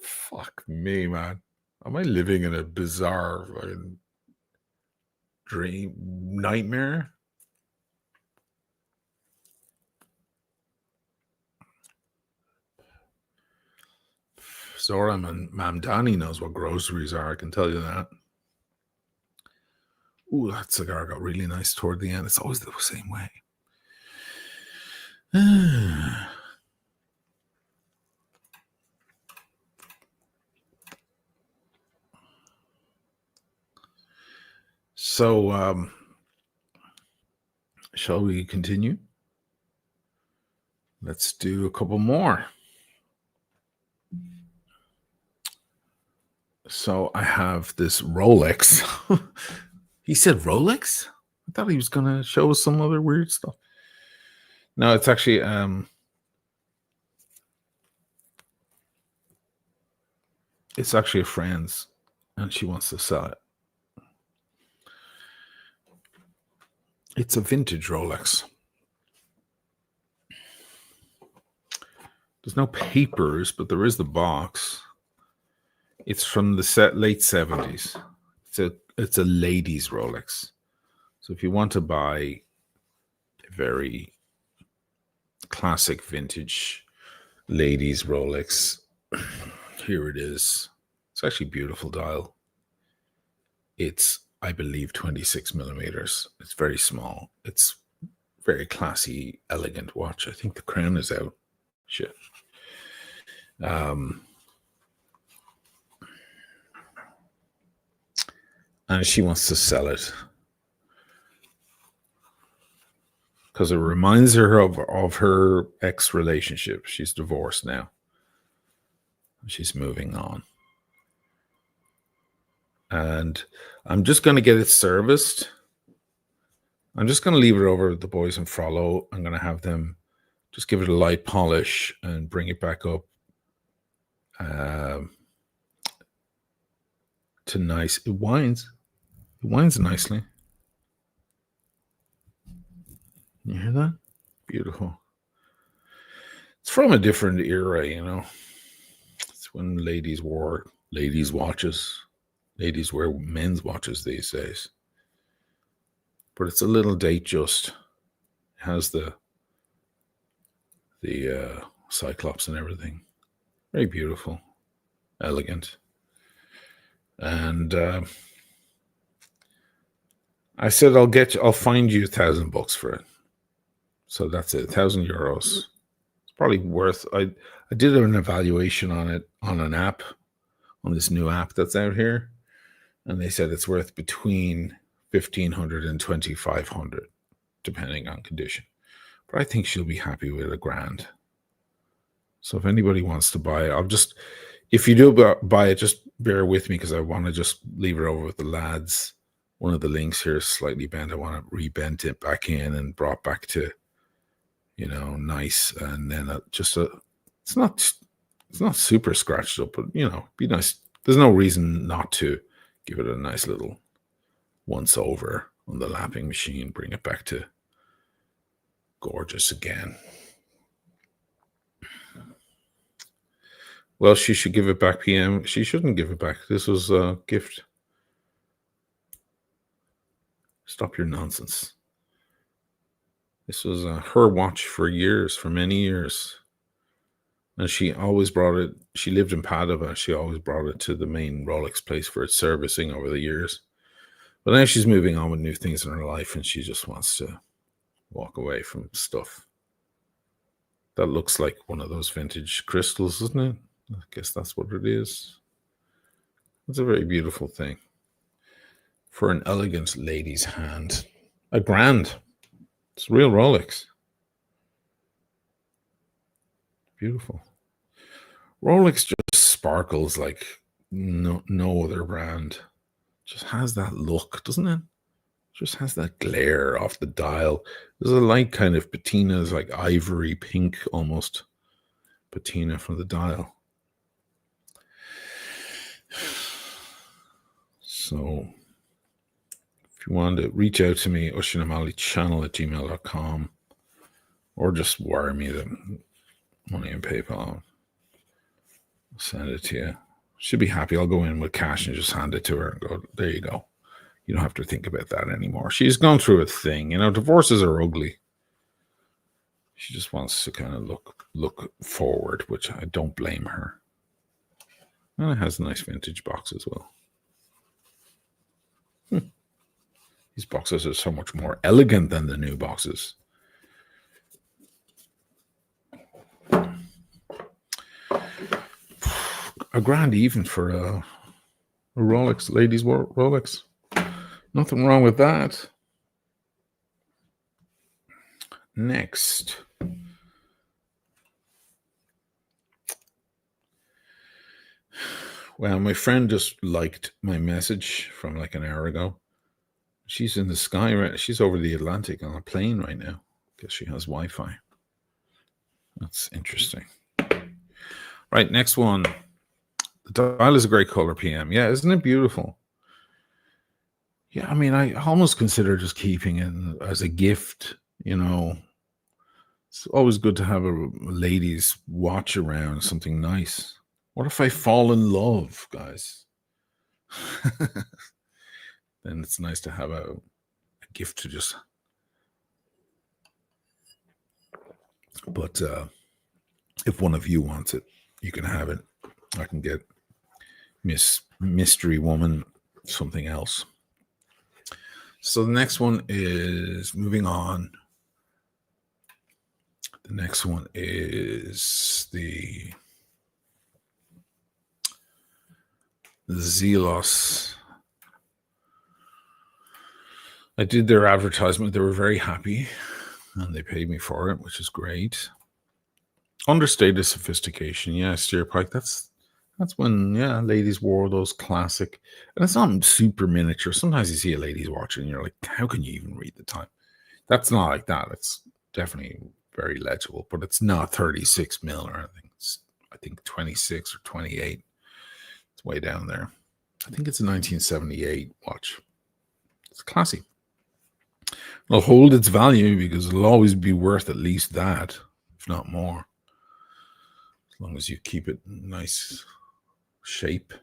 Fuck me, man. Am I living in a bizarre fucking dream nightmare? Zoran Mamdani knows what groceries are, I can tell you that. Ooh, that cigar got really nice toward the end. It's always the same way. So, shall we continue? Let's do a couple more. So I have this Rolex. He said Rolex? I thought he was going to show us some other weird stuff. No, it's actually a friend's and she wants to sell it. It's a vintage Rolex. There's no papers, but there is the box. It's from the late 70s. It's a ladies Rolex. So if you want to buy a very classic vintage ladies Rolex, here it is. It's actually a beautiful dial. It's, I believe, 26 millimeters. It's very small. It's very classy, elegant watch. I think the crown is out. Shit. And she wants to sell it because it reminds her of her ex-relationship. She's divorced now. She's moving on. And I'm just going to get it serviced. I'm just going to leave it over with the boys in Frollo. I'm going to have them just give it a light polish and bring it back up to nice. It winds nicely. You hear that? Beautiful. It's from a different era, you know. It's when ladies wore ladies' watches. Ladies wear men's watches these days. But it's a little date just. It has the Cyclops and everything. Very beautiful. Elegant. And I said I'll find you $1,000 for it. So that's it, €1,000. It's probably worth. I did an evaluation on it on an app, on this new app that's out here, and they said it's worth between $1,500 and $2,500, depending on condition. But I think she'll be happy with $1,000. So if anybody wants to buy it, if you do buy it, just bear with me because I want to just leave it over with the lads. One of the links here is slightly bent. I want to rebent it back in and brought back to, nice. And then it's not super scratched up, but be nice. There's no reason not to give it a nice little once over on the lapping machine, bring it back to gorgeous again. Well, she should give it back, PM. She shouldn't give it back. This was a gift. Stop your nonsense. This was her watch for many years. And she always brought it. She lived in Padova. She always brought it to the main Rolex place for its servicing over the years. But now she's moving on with new things in her life and she just wants to walk away from stuff. That looks like one of those vintage crystals, isn't it? I guess that's what it is. It's a very beautiful thing. For an elegant lady's hand. $1,000. It's real Rolex. Beautiful. Rolex just sparkles like no other brand. Just has that look, doesn't it? Just has that glare off the dial. There's a light kind of patina, it's like ivory pink almost patina from the dial. So if you want to reach out to me, oshinamalichannel@gmail.com, or just wire me the money in PayPal. I'll send it to you. She'll be happy. I'll go in with cash and just hand it to her and go, there you go. You don't have to think about that anymore. She's gone through a thing. Divorces are ugly. She just wants to kind of look forward, which I don't blame her. And it has a nice vintage box as well. These boxes are so much more elegant than the new boxes. $1,000 even for a Rolex, ladies' Rolex. Nothing wrong with that. Next. Well, my friend just liked my message from like an hour ago. She's in the sky, right? She's over the Atlantic on a plane right now. Guess she has Wi-Fi. That's interesting. Right, next one. The dial is a great color, PM. Yeah, isn't it beautiful? Yeah, I mean, I almost consider just keeping it as a gift, you know. It's always good to have a ladies' watch around, something nice. What if I fall in love, guys? Then it's nice to have a gift to just. But if one of you wants it, you can have it. I can get Miss Mystery Woman something else. So the next one is moving on. The next one is the Zelos. I did their advertisement. They were very happy and they paid me for it, which is great. Understated sophistication. Yeah, steer pike. That's when, yeah, ladies wore those classic. And it's not super miniature. Sometimes you see a lady's watch and you're like, how can you even read the time? That's not like that. It's definitely very legible, but it's not 36 mil or anything. It's, I think, 26 or 28. It's way down there. I think it's a 1978 watch. It's classy. It'll hold its value because it'll always be worth at least that, if not more. As long as you keep it in nice shape.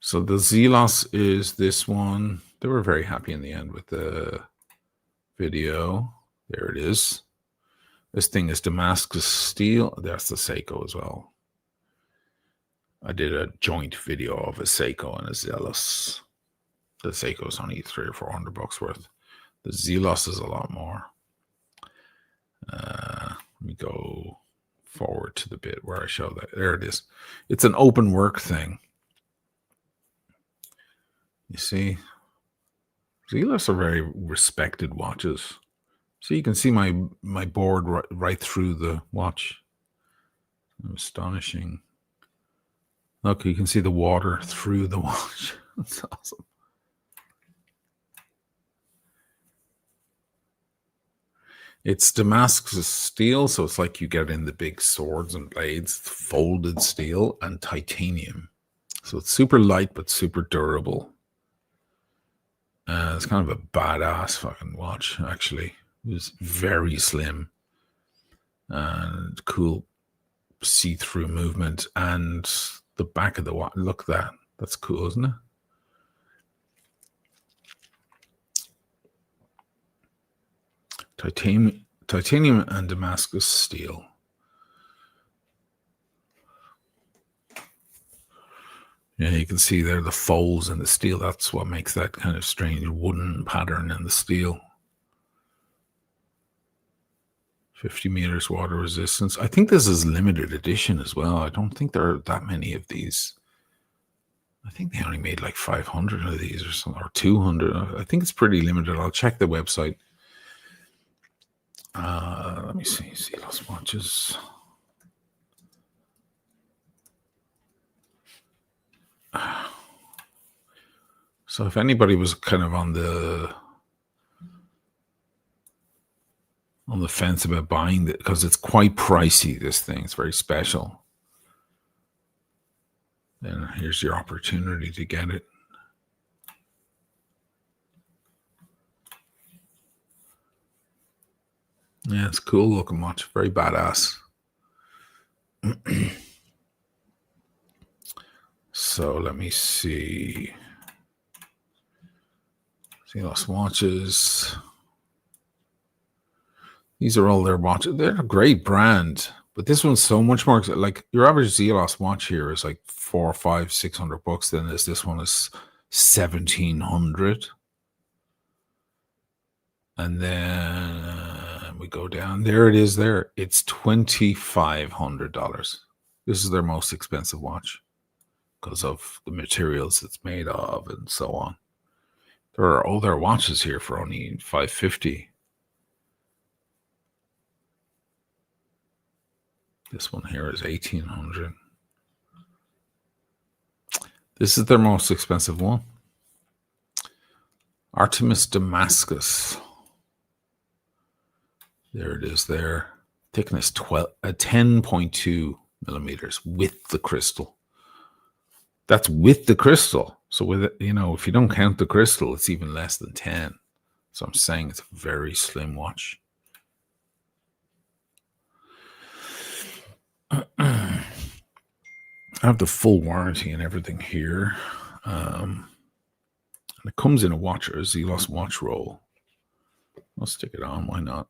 So the Zelos is this one. They were very happy in the end with the video. There it is. This thing is Damascus steel. That's the Seiko as well. I did a joint video of a Seiko and a Zelos. The Seiko is only $300 or $400 worth. The Zelos is a lot more. Let me go forward to the bit where I show that. There it is. It's an open work thing. You see, Zelos are very respected watches. So you can see my board right through the watch. Astonishing. Look, you can see the water through the watch. That's awesome. It's Damascus steel, so it's like you get in the big swords and blades, folded steel and titanium. So it's super light but super durable. It's kind of a badass fucking watch, actually. It was very slim and cool see-through movement, and the back of the watch. Look at that. That's cool, isn't it? Titanium and Damascus steel. Yeah, you can see there the folds in the steel. That's what makes that kind of strange wooden pattern in the steel. 50 meters water resistance. I think this is limited edition as well. I don't think there are that many of these. I think they only made like 500 of these or something, or 200. I think it's pretty limited. I'll check the website. Let me see. Zelos watches. So if anybody was kind of on the fence about buying it, because it's quite pricey, this thing, it's very special, then here's your opportunity to get it. Yeah, it's cool looking watch, very badass. So let me see. Zelos watches. These are all their watches. They're a great brand, but this one's so much more. Like your average Zelos watch here is like $400, $500, $600. Then this one is $1,700, and then we go down. There it is. There, it's $2,500. This is their most expensive watch because of the materials it's made of and so on. There are older watches here for only $550. This one here is $1,800. This is their most expensive one. Artemis Damascus. There it is there. Thickness 10.2 millimeters with the crystal. That's with the crystal. So with it, if you don't count the crystal, it's even less than 10. So I'm saying it's a very slim watch. I have the full warranty and everything here. And it comes in a watch, or a Zelos watch roll. I'll stick it on. Why not?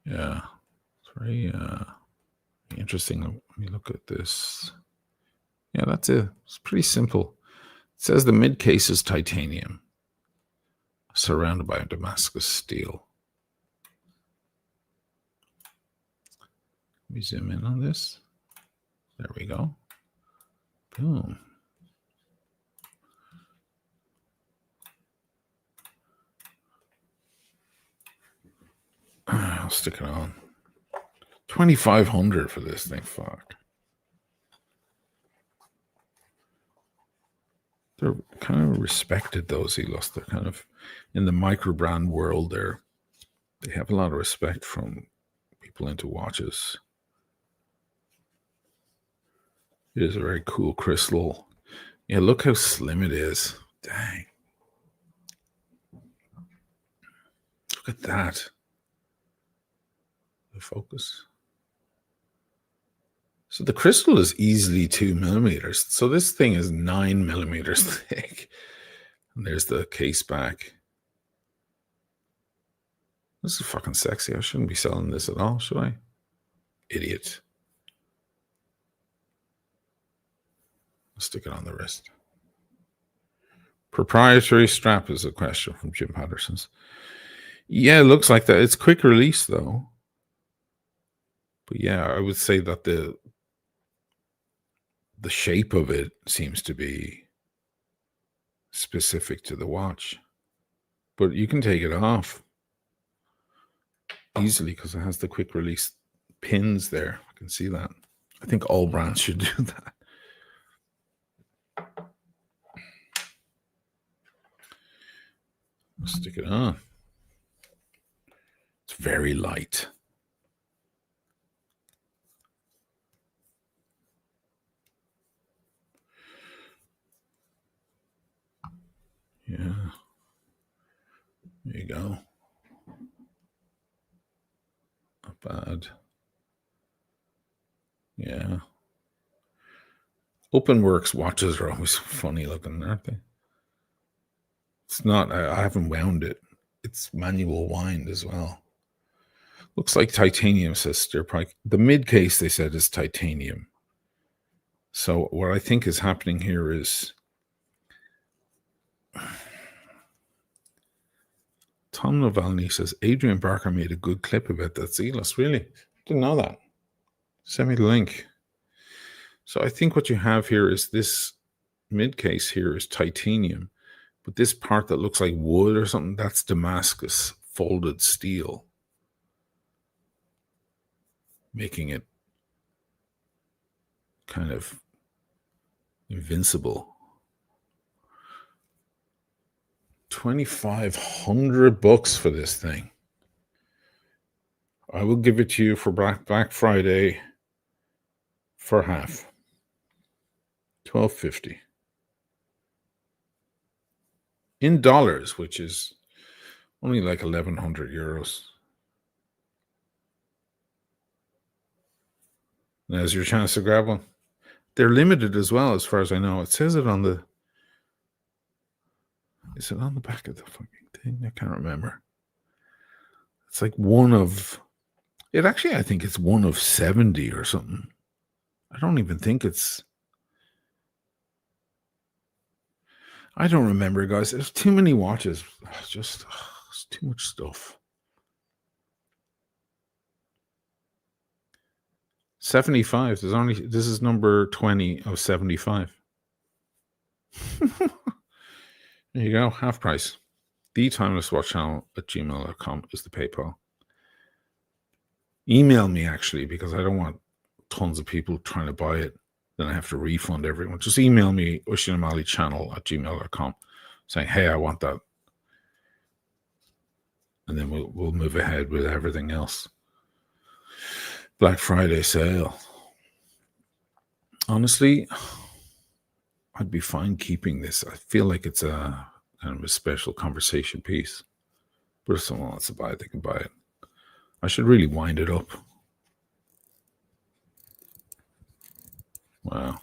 Yeah. It's very interesting. Let me look at this. Yeah, that's it. It's pretty simple. It says the mid case is titanium, surrounded by Damascus steel. Let me zoom in on this. There we go. Boom. I'll stick it on. $2,500 for this thing. Fuck. They're kind of respected, those Zelos. They're kind of in the micro brand world. They have a lot of respect from people into watches. It is a very cool crystal. Yeah, look how slim it is. Dang. Look at that. The focus. So the crystal is easily 2 millimeters. So this thing is 9 millimeters thick. And there's the case back. This is fucking sexy. I shouldn't be selling this at all, should I? Idiot. I'll stick it on the wrist. Proprietary strap is a question from Jim Patterson's. Yeah, it looks like that. It's quick release, though. But yeah, I would say that the shape of it seems to be specific to the watch. But you can take it off easily because it has the quick release pins there. I can see that. I think all brands should do that. I'll stick it on. It's very light. Yeah. There you go. Not bad. Yeah. OpenWorks watches are always funny looking, aren't they? It's not, I haven't wound it. It's manual wind as well. Looks like titanium, says Steerpike. The mid case, they said, is titanium. So what I think is happening here is Tom Navalny says Adrian Barker made a good clip about that Zelos. Really? Didn't know that. Send me the link. So I think what you have here is this mid case here is titanium, but this part that looks like wood or something, that's Damascus folded steel, making it kind of invincible. $2,500 for this thing. I will give it to you for Black Friday for half. $1,250 in dollars, which is only like 1,100 euros. Now's your chance to grab one. They're limited as well, as far as I know. It says it on the. Is it on the back of the fucking thing? I can't remember. It's like one of. It actually, I think it's one of 70 or something. I don't even think it's. I don't remember, guys. There's too many watches. Just it's too much stuff. 75. This is number 20 of 75. There you go. Half price. The Timeless Watch Channel at gmail.com is the PayPal. Email me, actually, because I don't want tons of people trying to buy it. Then I have to refund everyone. Just email me, ushinamalichannel at gmail.com, saying, hey, I want that. and then we'll move ahead with everything else. Black Friday sale. Honestly, I'd be fine keeping this. I feel like it's a kind of a special conversation piece. But if someone wants to buy it, they can buy it. I should really wind it up. Wow.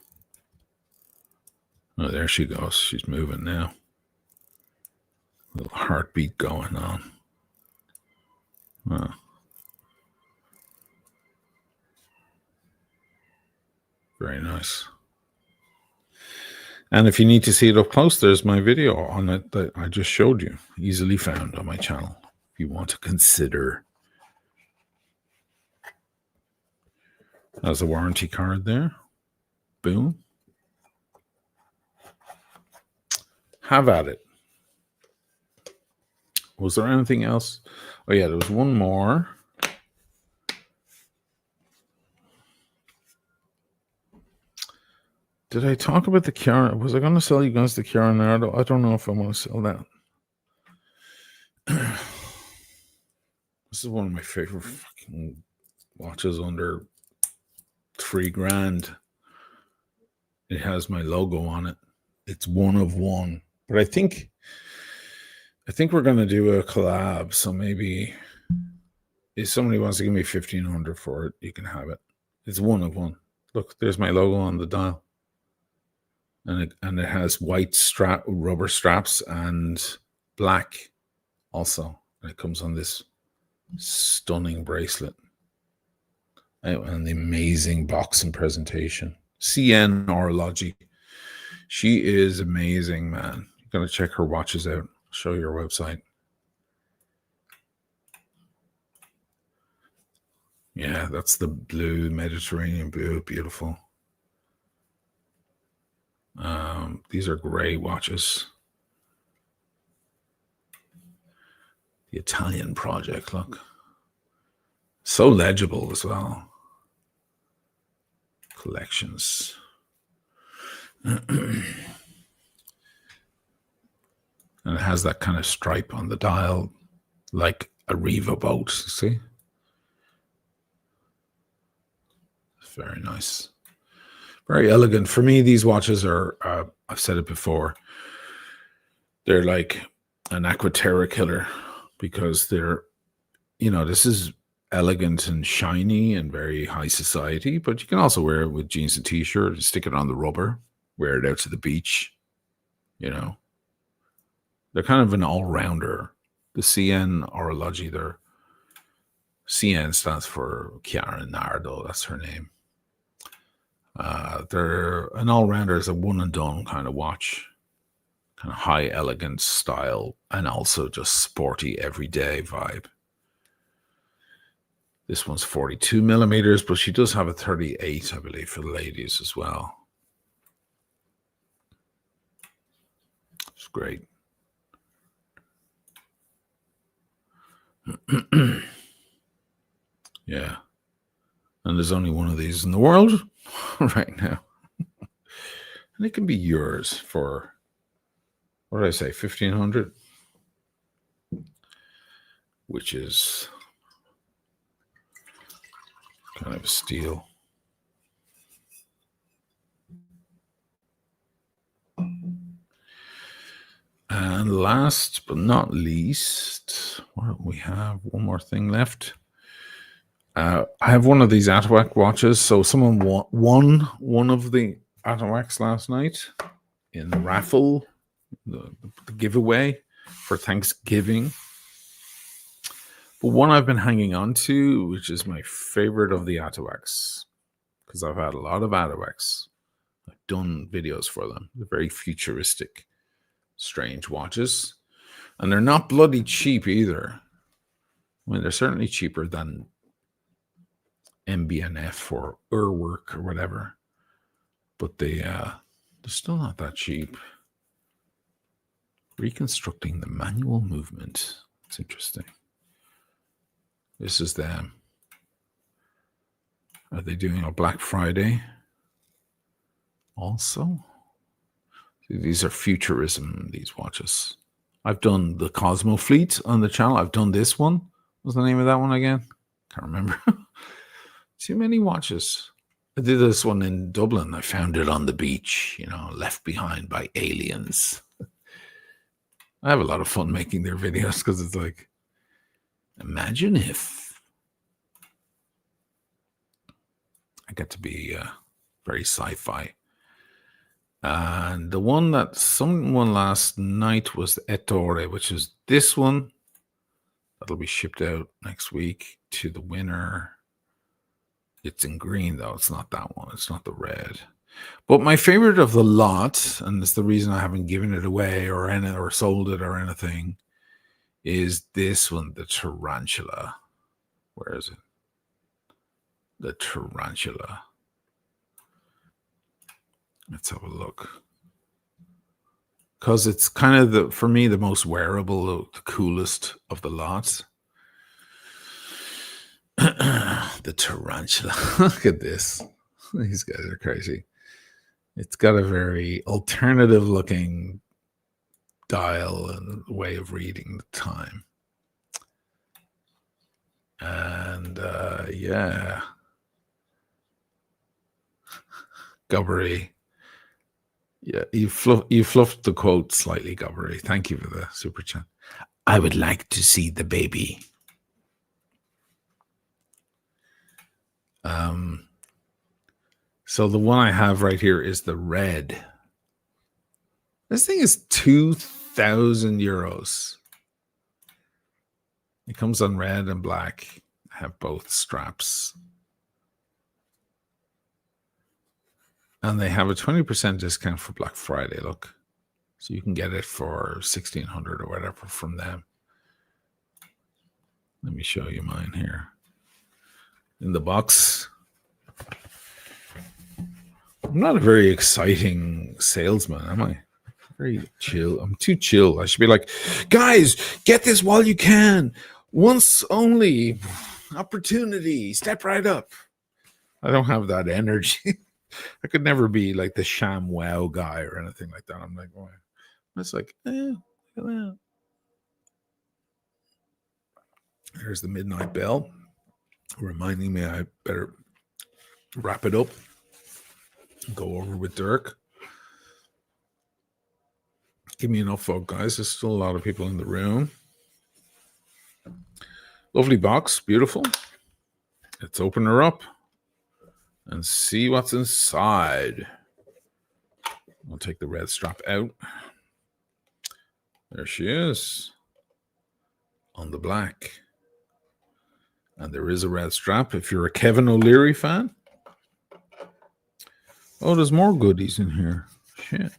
Oh, there she goes. She's moving now. Little heartbeat going on. Wow. Very nice. And if you need to see it up close, there's my video on it that I just showed you. Easily found on my channel if you want to consider. There's a warranty card there. Boom. Have at it. Was there anything else? Oh, yeah, there was one more. Did I talk about the Chiara? Was I going to sell you guys the Chiara Nardo? I don't know if I want to sell that. This is one of my favorite fucking watches under $3,000. It has my logo on it. It's one of one. But I think we're going to do a collab. So maybe if somebody wants to give me $1,500 for it, you can have it. It's one of one. Look, there's my logo on the dial. And it has white rubber straps and black also. And it comes on this stunning bracelet. And the amazing box and presentation. CN Orology. She is amazing, man. You're going to check her watches out. I'll show you her website. Yeah, that's the blue, Mediterranean blue. Beautiful. These are gray watches. The Italian project, look. So legible as well. Collections. And it has that kind of stripe on the dial, like a Riva boat, see? Very nice. Very elegant. For me, these watches are, I've said it before, they're like an Aquaterra killer because they're, this is elegant and shiny and very high society, but you can also wear it with jeans and t-shirt, stick it on the rubber, wear it out to the beach, They're kind of an all-rounder. The CN Orology, CN stands for Chiara Nardo, that's her name. They're an all-rounder, is a one-and-done kind of watch. Kind of high elegant style and also just sporty everyday vibe. This one's 42 millimeters, but she does have a 38, I believe, for the ladies as well. It's great. Yeah. And there's only one of these in the world right now. And it can be yours for, what did I say, $1,500? Which is kind of a steal. And last but not least, we have one more thing left. I have one of these Atawak watches. So someone won one of the Atawaks last night in the raffle, the giveaway for Thanksgiving. But one I've been hanging on to, which is my favorite of the Atawaks, because I've had a lot of Atawaks. I've done videos for them. They're very futuristic, strange watches. And they're not bloody cheap either. I mean, they're certainly cheaper than MBNF or Urwerk or whatever. But they're still not that cheap. Reconstructing the manual movement. It's interesting. This is them. Are they doing a Black Friday also? See, these are futurism, these watches. I've done the Cosmo Fleet on the channel. I've done this one. What's the name of that one again? Can't remember. Too many watches. I did this one in Dublin. I found it on the beach, left behind by aliens. I have a lot of fun making their videos because it's like, imagine if I get to be very sci-fi. And the one that someone last night was the Ettore, which is this one. That'll be shipped out next week to the winner. It's in green, though. It's not that one. It's not the red. But my favorite of the lot, and it's the reason I haven't given it away or sold it or anything, is this one, the Tarantula. Where is it? The Tarantula. Let's have a look. Because it's kind of, for me, the most wearable, the coolest of the lot. The Tarantula. Look at this. These guys are crazy. It's got a very alternative looking dial and way of reading the time. And yeah. Gubbery. Yeah, you fluffed the quote slightly, Gubbery. Thank you for the super chat. I would like to see the baby. So the one I have right here is the red. This thing is 2,000 euros. It comes on red and black. I have both straps. And they have a 20% discount for Black Friday, look. So you can get it for 1,600 or whatever from them. Let me show you mine here. In the box. I'm not a very exciting salesman, am I? Very chill. I'm too chill. I should be like, guys, get this while you can. Once only. Opportunity. Step right up. I don't have that energy. I could never be like the sham wow guy or anything like that. I'm like, oh. It's like, look at that. There's the midnight bell reminding me I better wrap it up. Go over with Dirk. Give me enough folk, guys. There's still a lot of people in the room. Lovely box. Beautiful. Let's open her up and see what's inside. I'll take the red strap out. There she is. On the black. And there is a red strap if you're a Kevin O'Leary fan. Oh, there's more goodies in here. Shit.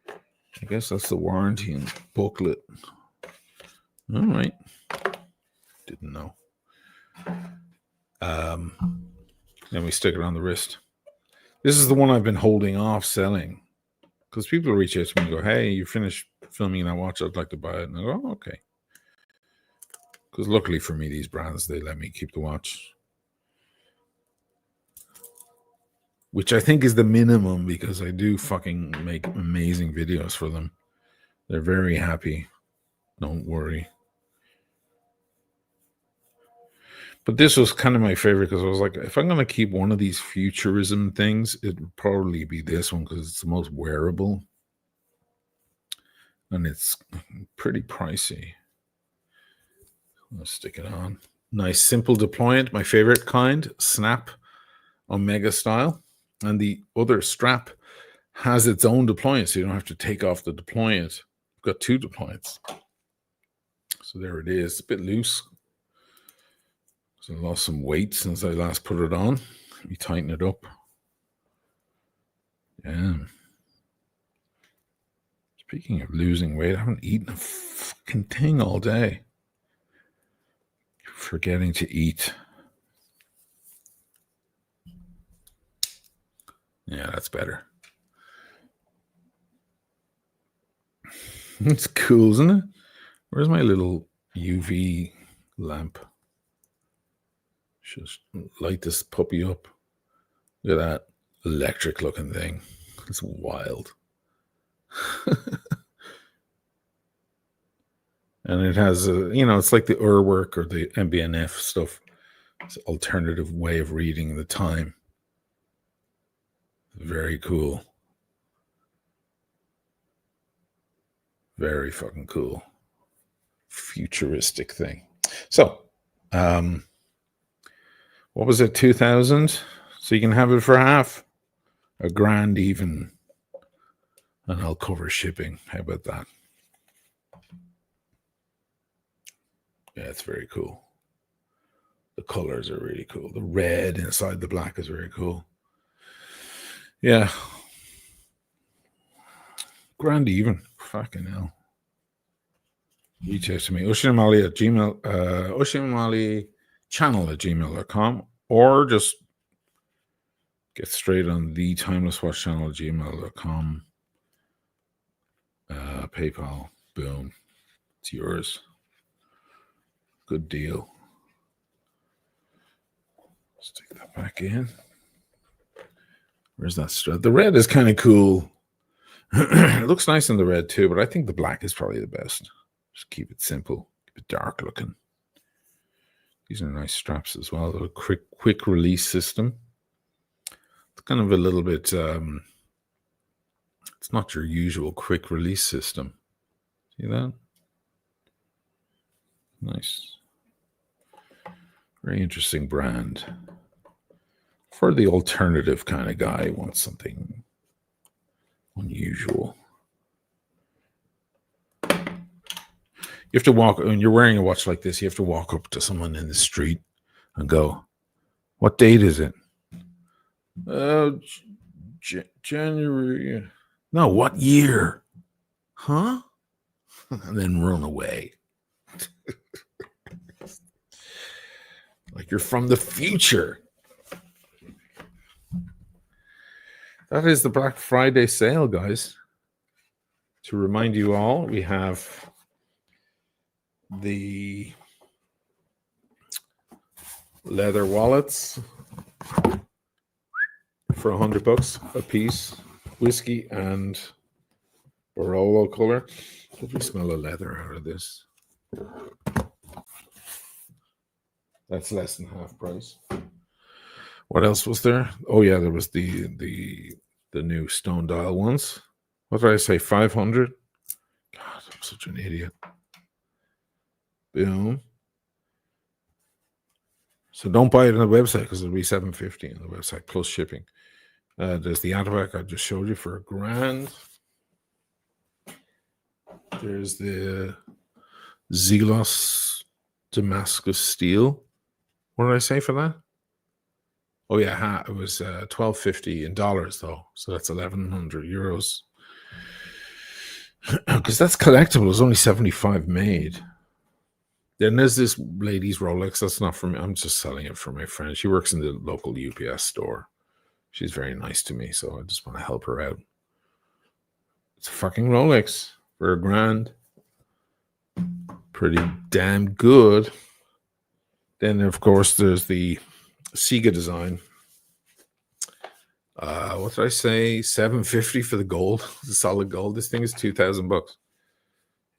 I guess that's the warranty and booklet. All right. Didn't know. Then we stick it on the wrist. This is the one I've been holding off selling. Because people reach out to me and go, hey, you finished filming that watch. I'd like to buy it. And I go, oh, okay. Because luckily for me, these brands, they let me keep the watch. Which I think is the minimum because I do fucking make amazing videos for them. They're very happy. Don't worry. But this was kind of my favorite because I was like, if I'm going to keep one of these futurism things, it would probably be this one because it's the most wearable. And it's pretty pricey. Let's stick it on. Nice simple deployment. My favorite kind. Snap Omega style. And the other strap has its own deployment, so you don't have to take off the deployment. I've got two deployments. So there it is. A bit loose. So I lost some weight since I last put it on. Let me tighten it up. Yeah. Speaking of losing weight, I haven't eaten a fucking thing all day. Forgetting to eat. Yeah, that's better. It's cool, isn't it? Where's my little UV lamp? Just light this puppy up. Look at that electric looking thing. It's wild. And it has it's like the Ur work or the MBNF stuff. It's an alternative way of reading the time. Very cool. Very fucking cool. Futuristic thing. So, what was it, 2000? So you can have it for half, $1,000 even, and I'll cover shipping. How about that? Yeah, it's very cool. The colors are really cool. The red inside the black is very cool. Yeah. $1,000 even. Fucking hell. Reach out to me. Ushinamali at Gmail, Ushinamali channel at gmail.com, or just get straight on the Timeless Watch channel at gmail.com. PayPal. Boom. It's yours. Good deal. Let's take that back in. Where's that strap? The red is kind of cool. It looks nice in the red too, but I think the black is probably the best. Just keep it simple, keep it dark looking. These are nice straps as well. A quick release system. It's kind of a little bit. It's not your usual quick release system. See that? Nice. Very interesting brand. For the alternative kind of guy who wants something unusual. You have to walk, when you're wearing a watch like this, you have to walk up to someone in the street and go, "What date is it?" January. No, what year? Huh? And then run away. Like you're from the future. That is the Black Friday sale, guys. To remind you all, we have the leather wallets for $100 a piece, whiskey and Barolo color. Let me smell a leather out of this. That's less than half price. What else was there? Oh yeah, there was the new stone dial ones. What did I say? 500. God, I'm such an idiot. Boom. So don't buy it on the website because it'll be $750 on the website plus shipping. There's the Atabac I just showed you for $1,000. There's the Zelos Damascus steel. What did I say for that? Oh yeah, it was $1,250 in dollars though, so that's 1,100 euros. Because that's collectible. It's only 75 made. Then there's this lady's Rolex. That's not for me. I'm just selling it for my friend. She works in the local UPS store. She's very nice to me, so I just want to help her out. It's a fucking Rolex for $1,000. Pretty damn good. Then, of course, there's the Sega design. What did I say? $750 for the gold, the solid gold. This thing is $2,000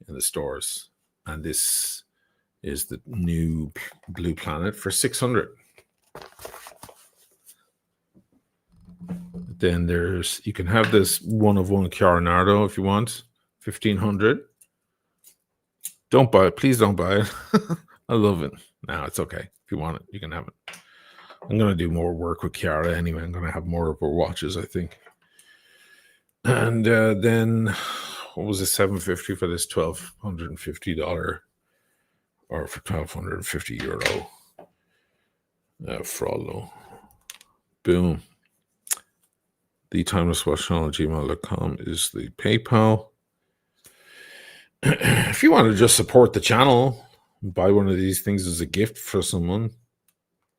in the stores, and this is the new Blue Planet for $600. Then you can have this one of one Chiaranardo if you want, $1,500. Don't buy it, please don't buy it. I love it. No, it's okay. If you want it, you can have it. I'm going to do more work with Chiara anyway. I'm going to have more of her watches, I think. And then, what was it, $750 for this $1,250 or for €1,250 Frollo. Boom. The timelesswatchchannel@gmail.com is the PayPal. If you want to just support the channel, buy one of these things as a gift for someone,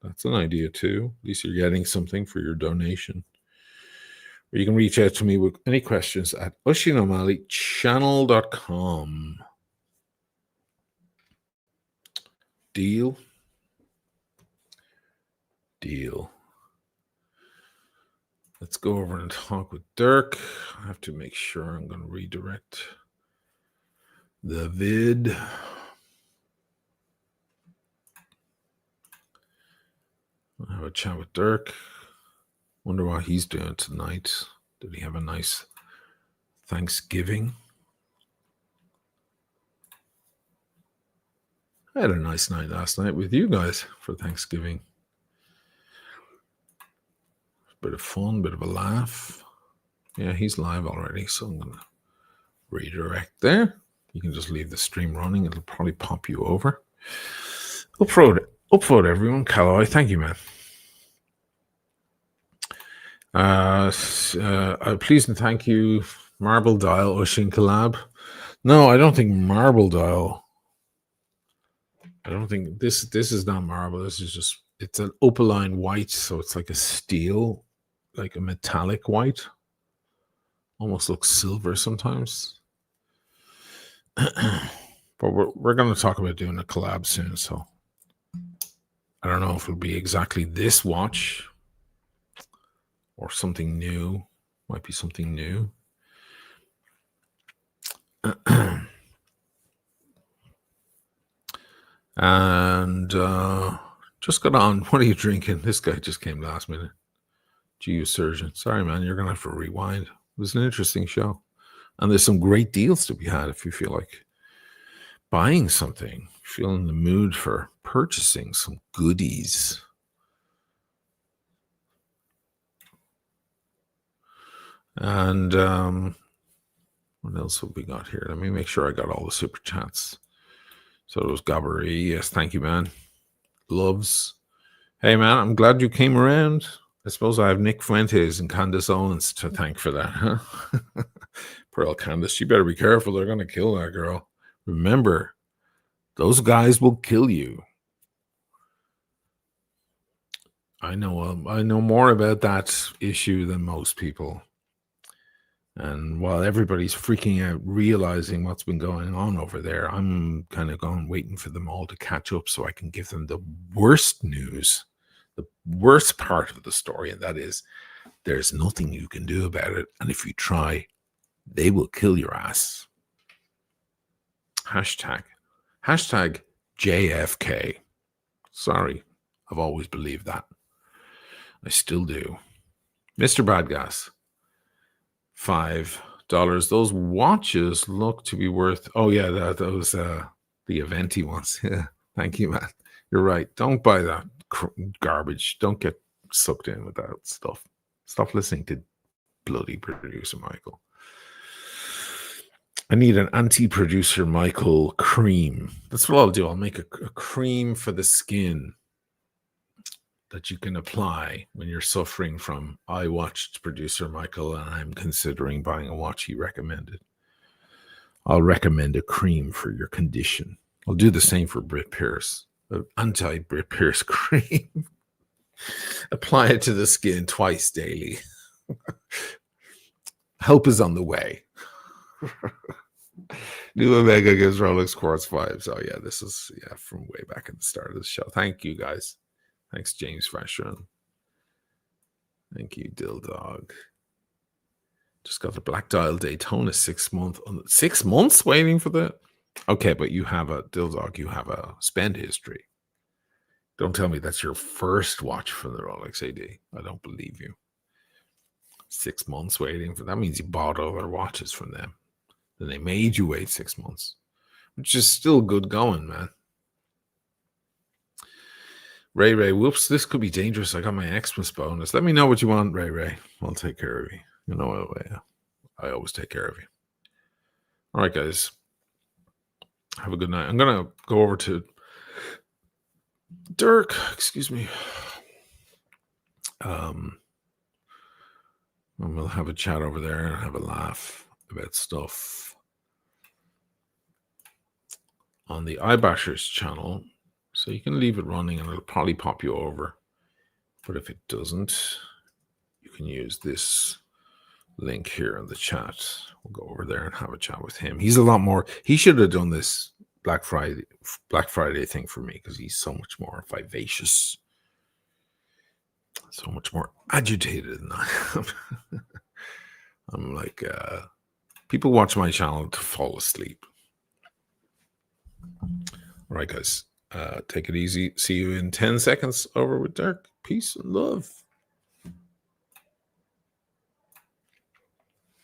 that's an idea too. At least you're getting something for your donation. Or you can reach out to me with any questions at ushinomalichannel.com. Deal. Let's go over and talk with Dirk. I have to make sure I'm going to redirect the vid. chat with Dirk. Wonder what he's doing tonight. Did he have a nice Thanksgiving? I had a nice night last night with you guys for Thanksgiving. Bit of fun, bit of a laugh. Yeah, he's live already, so I'm going to redirect there. You can just leave the stream running. It'll probably pop you over. Upvote everyone. Callaway, thank you, man. Please and thank you, Marble Dial Ushin collab. No, I don't think Marble Dial. I don't think this is not marble. This is just, it's an opaline white, so it's like a steel, like a metallic white. Almost looks silver sometimes. But we're going to talk about doing a collab soon, so I don't know if it'll be exactly this watch or something new. Might be something new. And just got on. What are you drinking? This guy just came last minute. GU Surgeon. Sorry, man. You're going to have to rewind. It was an interesting show. And there's some great deals to be had if you feel like buying something, feel in the mood for purchasing some goodies. And what else have we got here? Let me make sure I got all the super chats. So it was Gabbery. Yes, thank you, man. Loves. Hey, man, I'm glad you came around. I suppose I have Nick Fuentes and Candace Owens to thank for that, huh? Pearl Candace, you better be careful. They're going to kill that girl. Remember, those guys will kill you. I know more about that issue than most people. And while everybody's freaking out, realizing what's been going on over there, I'm kind of waiting for them all to catch up so I can give them the worst news, the worst part of the story. And that is, there's nothing you can do about it. And if you try, they will kill your ass. Hashtag JFK. Sorry, I've always believed that. I still do. Mr. Badgas. $5. Those watches look to be worth. Oh yeah, those the Aventi ones. Yeah, thank you, man. You're right. Don't buy that garbage. Don't get sucked in with that stuff. Stop listening to bloody producer Michael. I need an anti-producer Michael cream. That's what I'll do. I'll make a cream for the skin that you can apply when you're suffering from, I watched producer Michael and I'm considering buying a watch he recommended. I'll recommend a cream for your condition. I'll do the same for Britt Pierce, anti-Britt Pierce cream. Apply it to the skin twice daily. Help is on the way. New Omega gives Rolex Quartz vibes. Oh yeah, this is from way back at the start of the show. Thank you guys. Thanks, James Fashion. Thank you, Dill Dog. Just got the Black Dial Daytona 6 months. 6 months waiting for that? Okay, but you have a Dill Dog. You have a spend history. Don't tell me that's your first watch from the Rolex AD. I don't believe you. 6 months waiting for that means you bought other watches from them. Then they made you wait 6 months, which is still good going, man. Ray, whoops, this could be dangerous. I got my Xmas bonus. Let me know what you want, Ray. I'll take care of you. You know, I always take care of you. All right, guys. Have a good night. I'm going to go over to Dirk. Excuse me. And we'll have a chat over there and have a laugh about stuff on the iBashers channel. So you can leave it running and it'll probably pop you over. But if it doesn't, you can use this link here in the chat. We'll go over there and have a chat with him. He's a lot more. He should have done this Black Friday thing for me because he's so much more vivacious, so much more agitated than I am. I'm like, people watch my channel to fall asleep. All right, guys. Take it easy. See you in 10 seconds. Over with Dirk. Peace and love.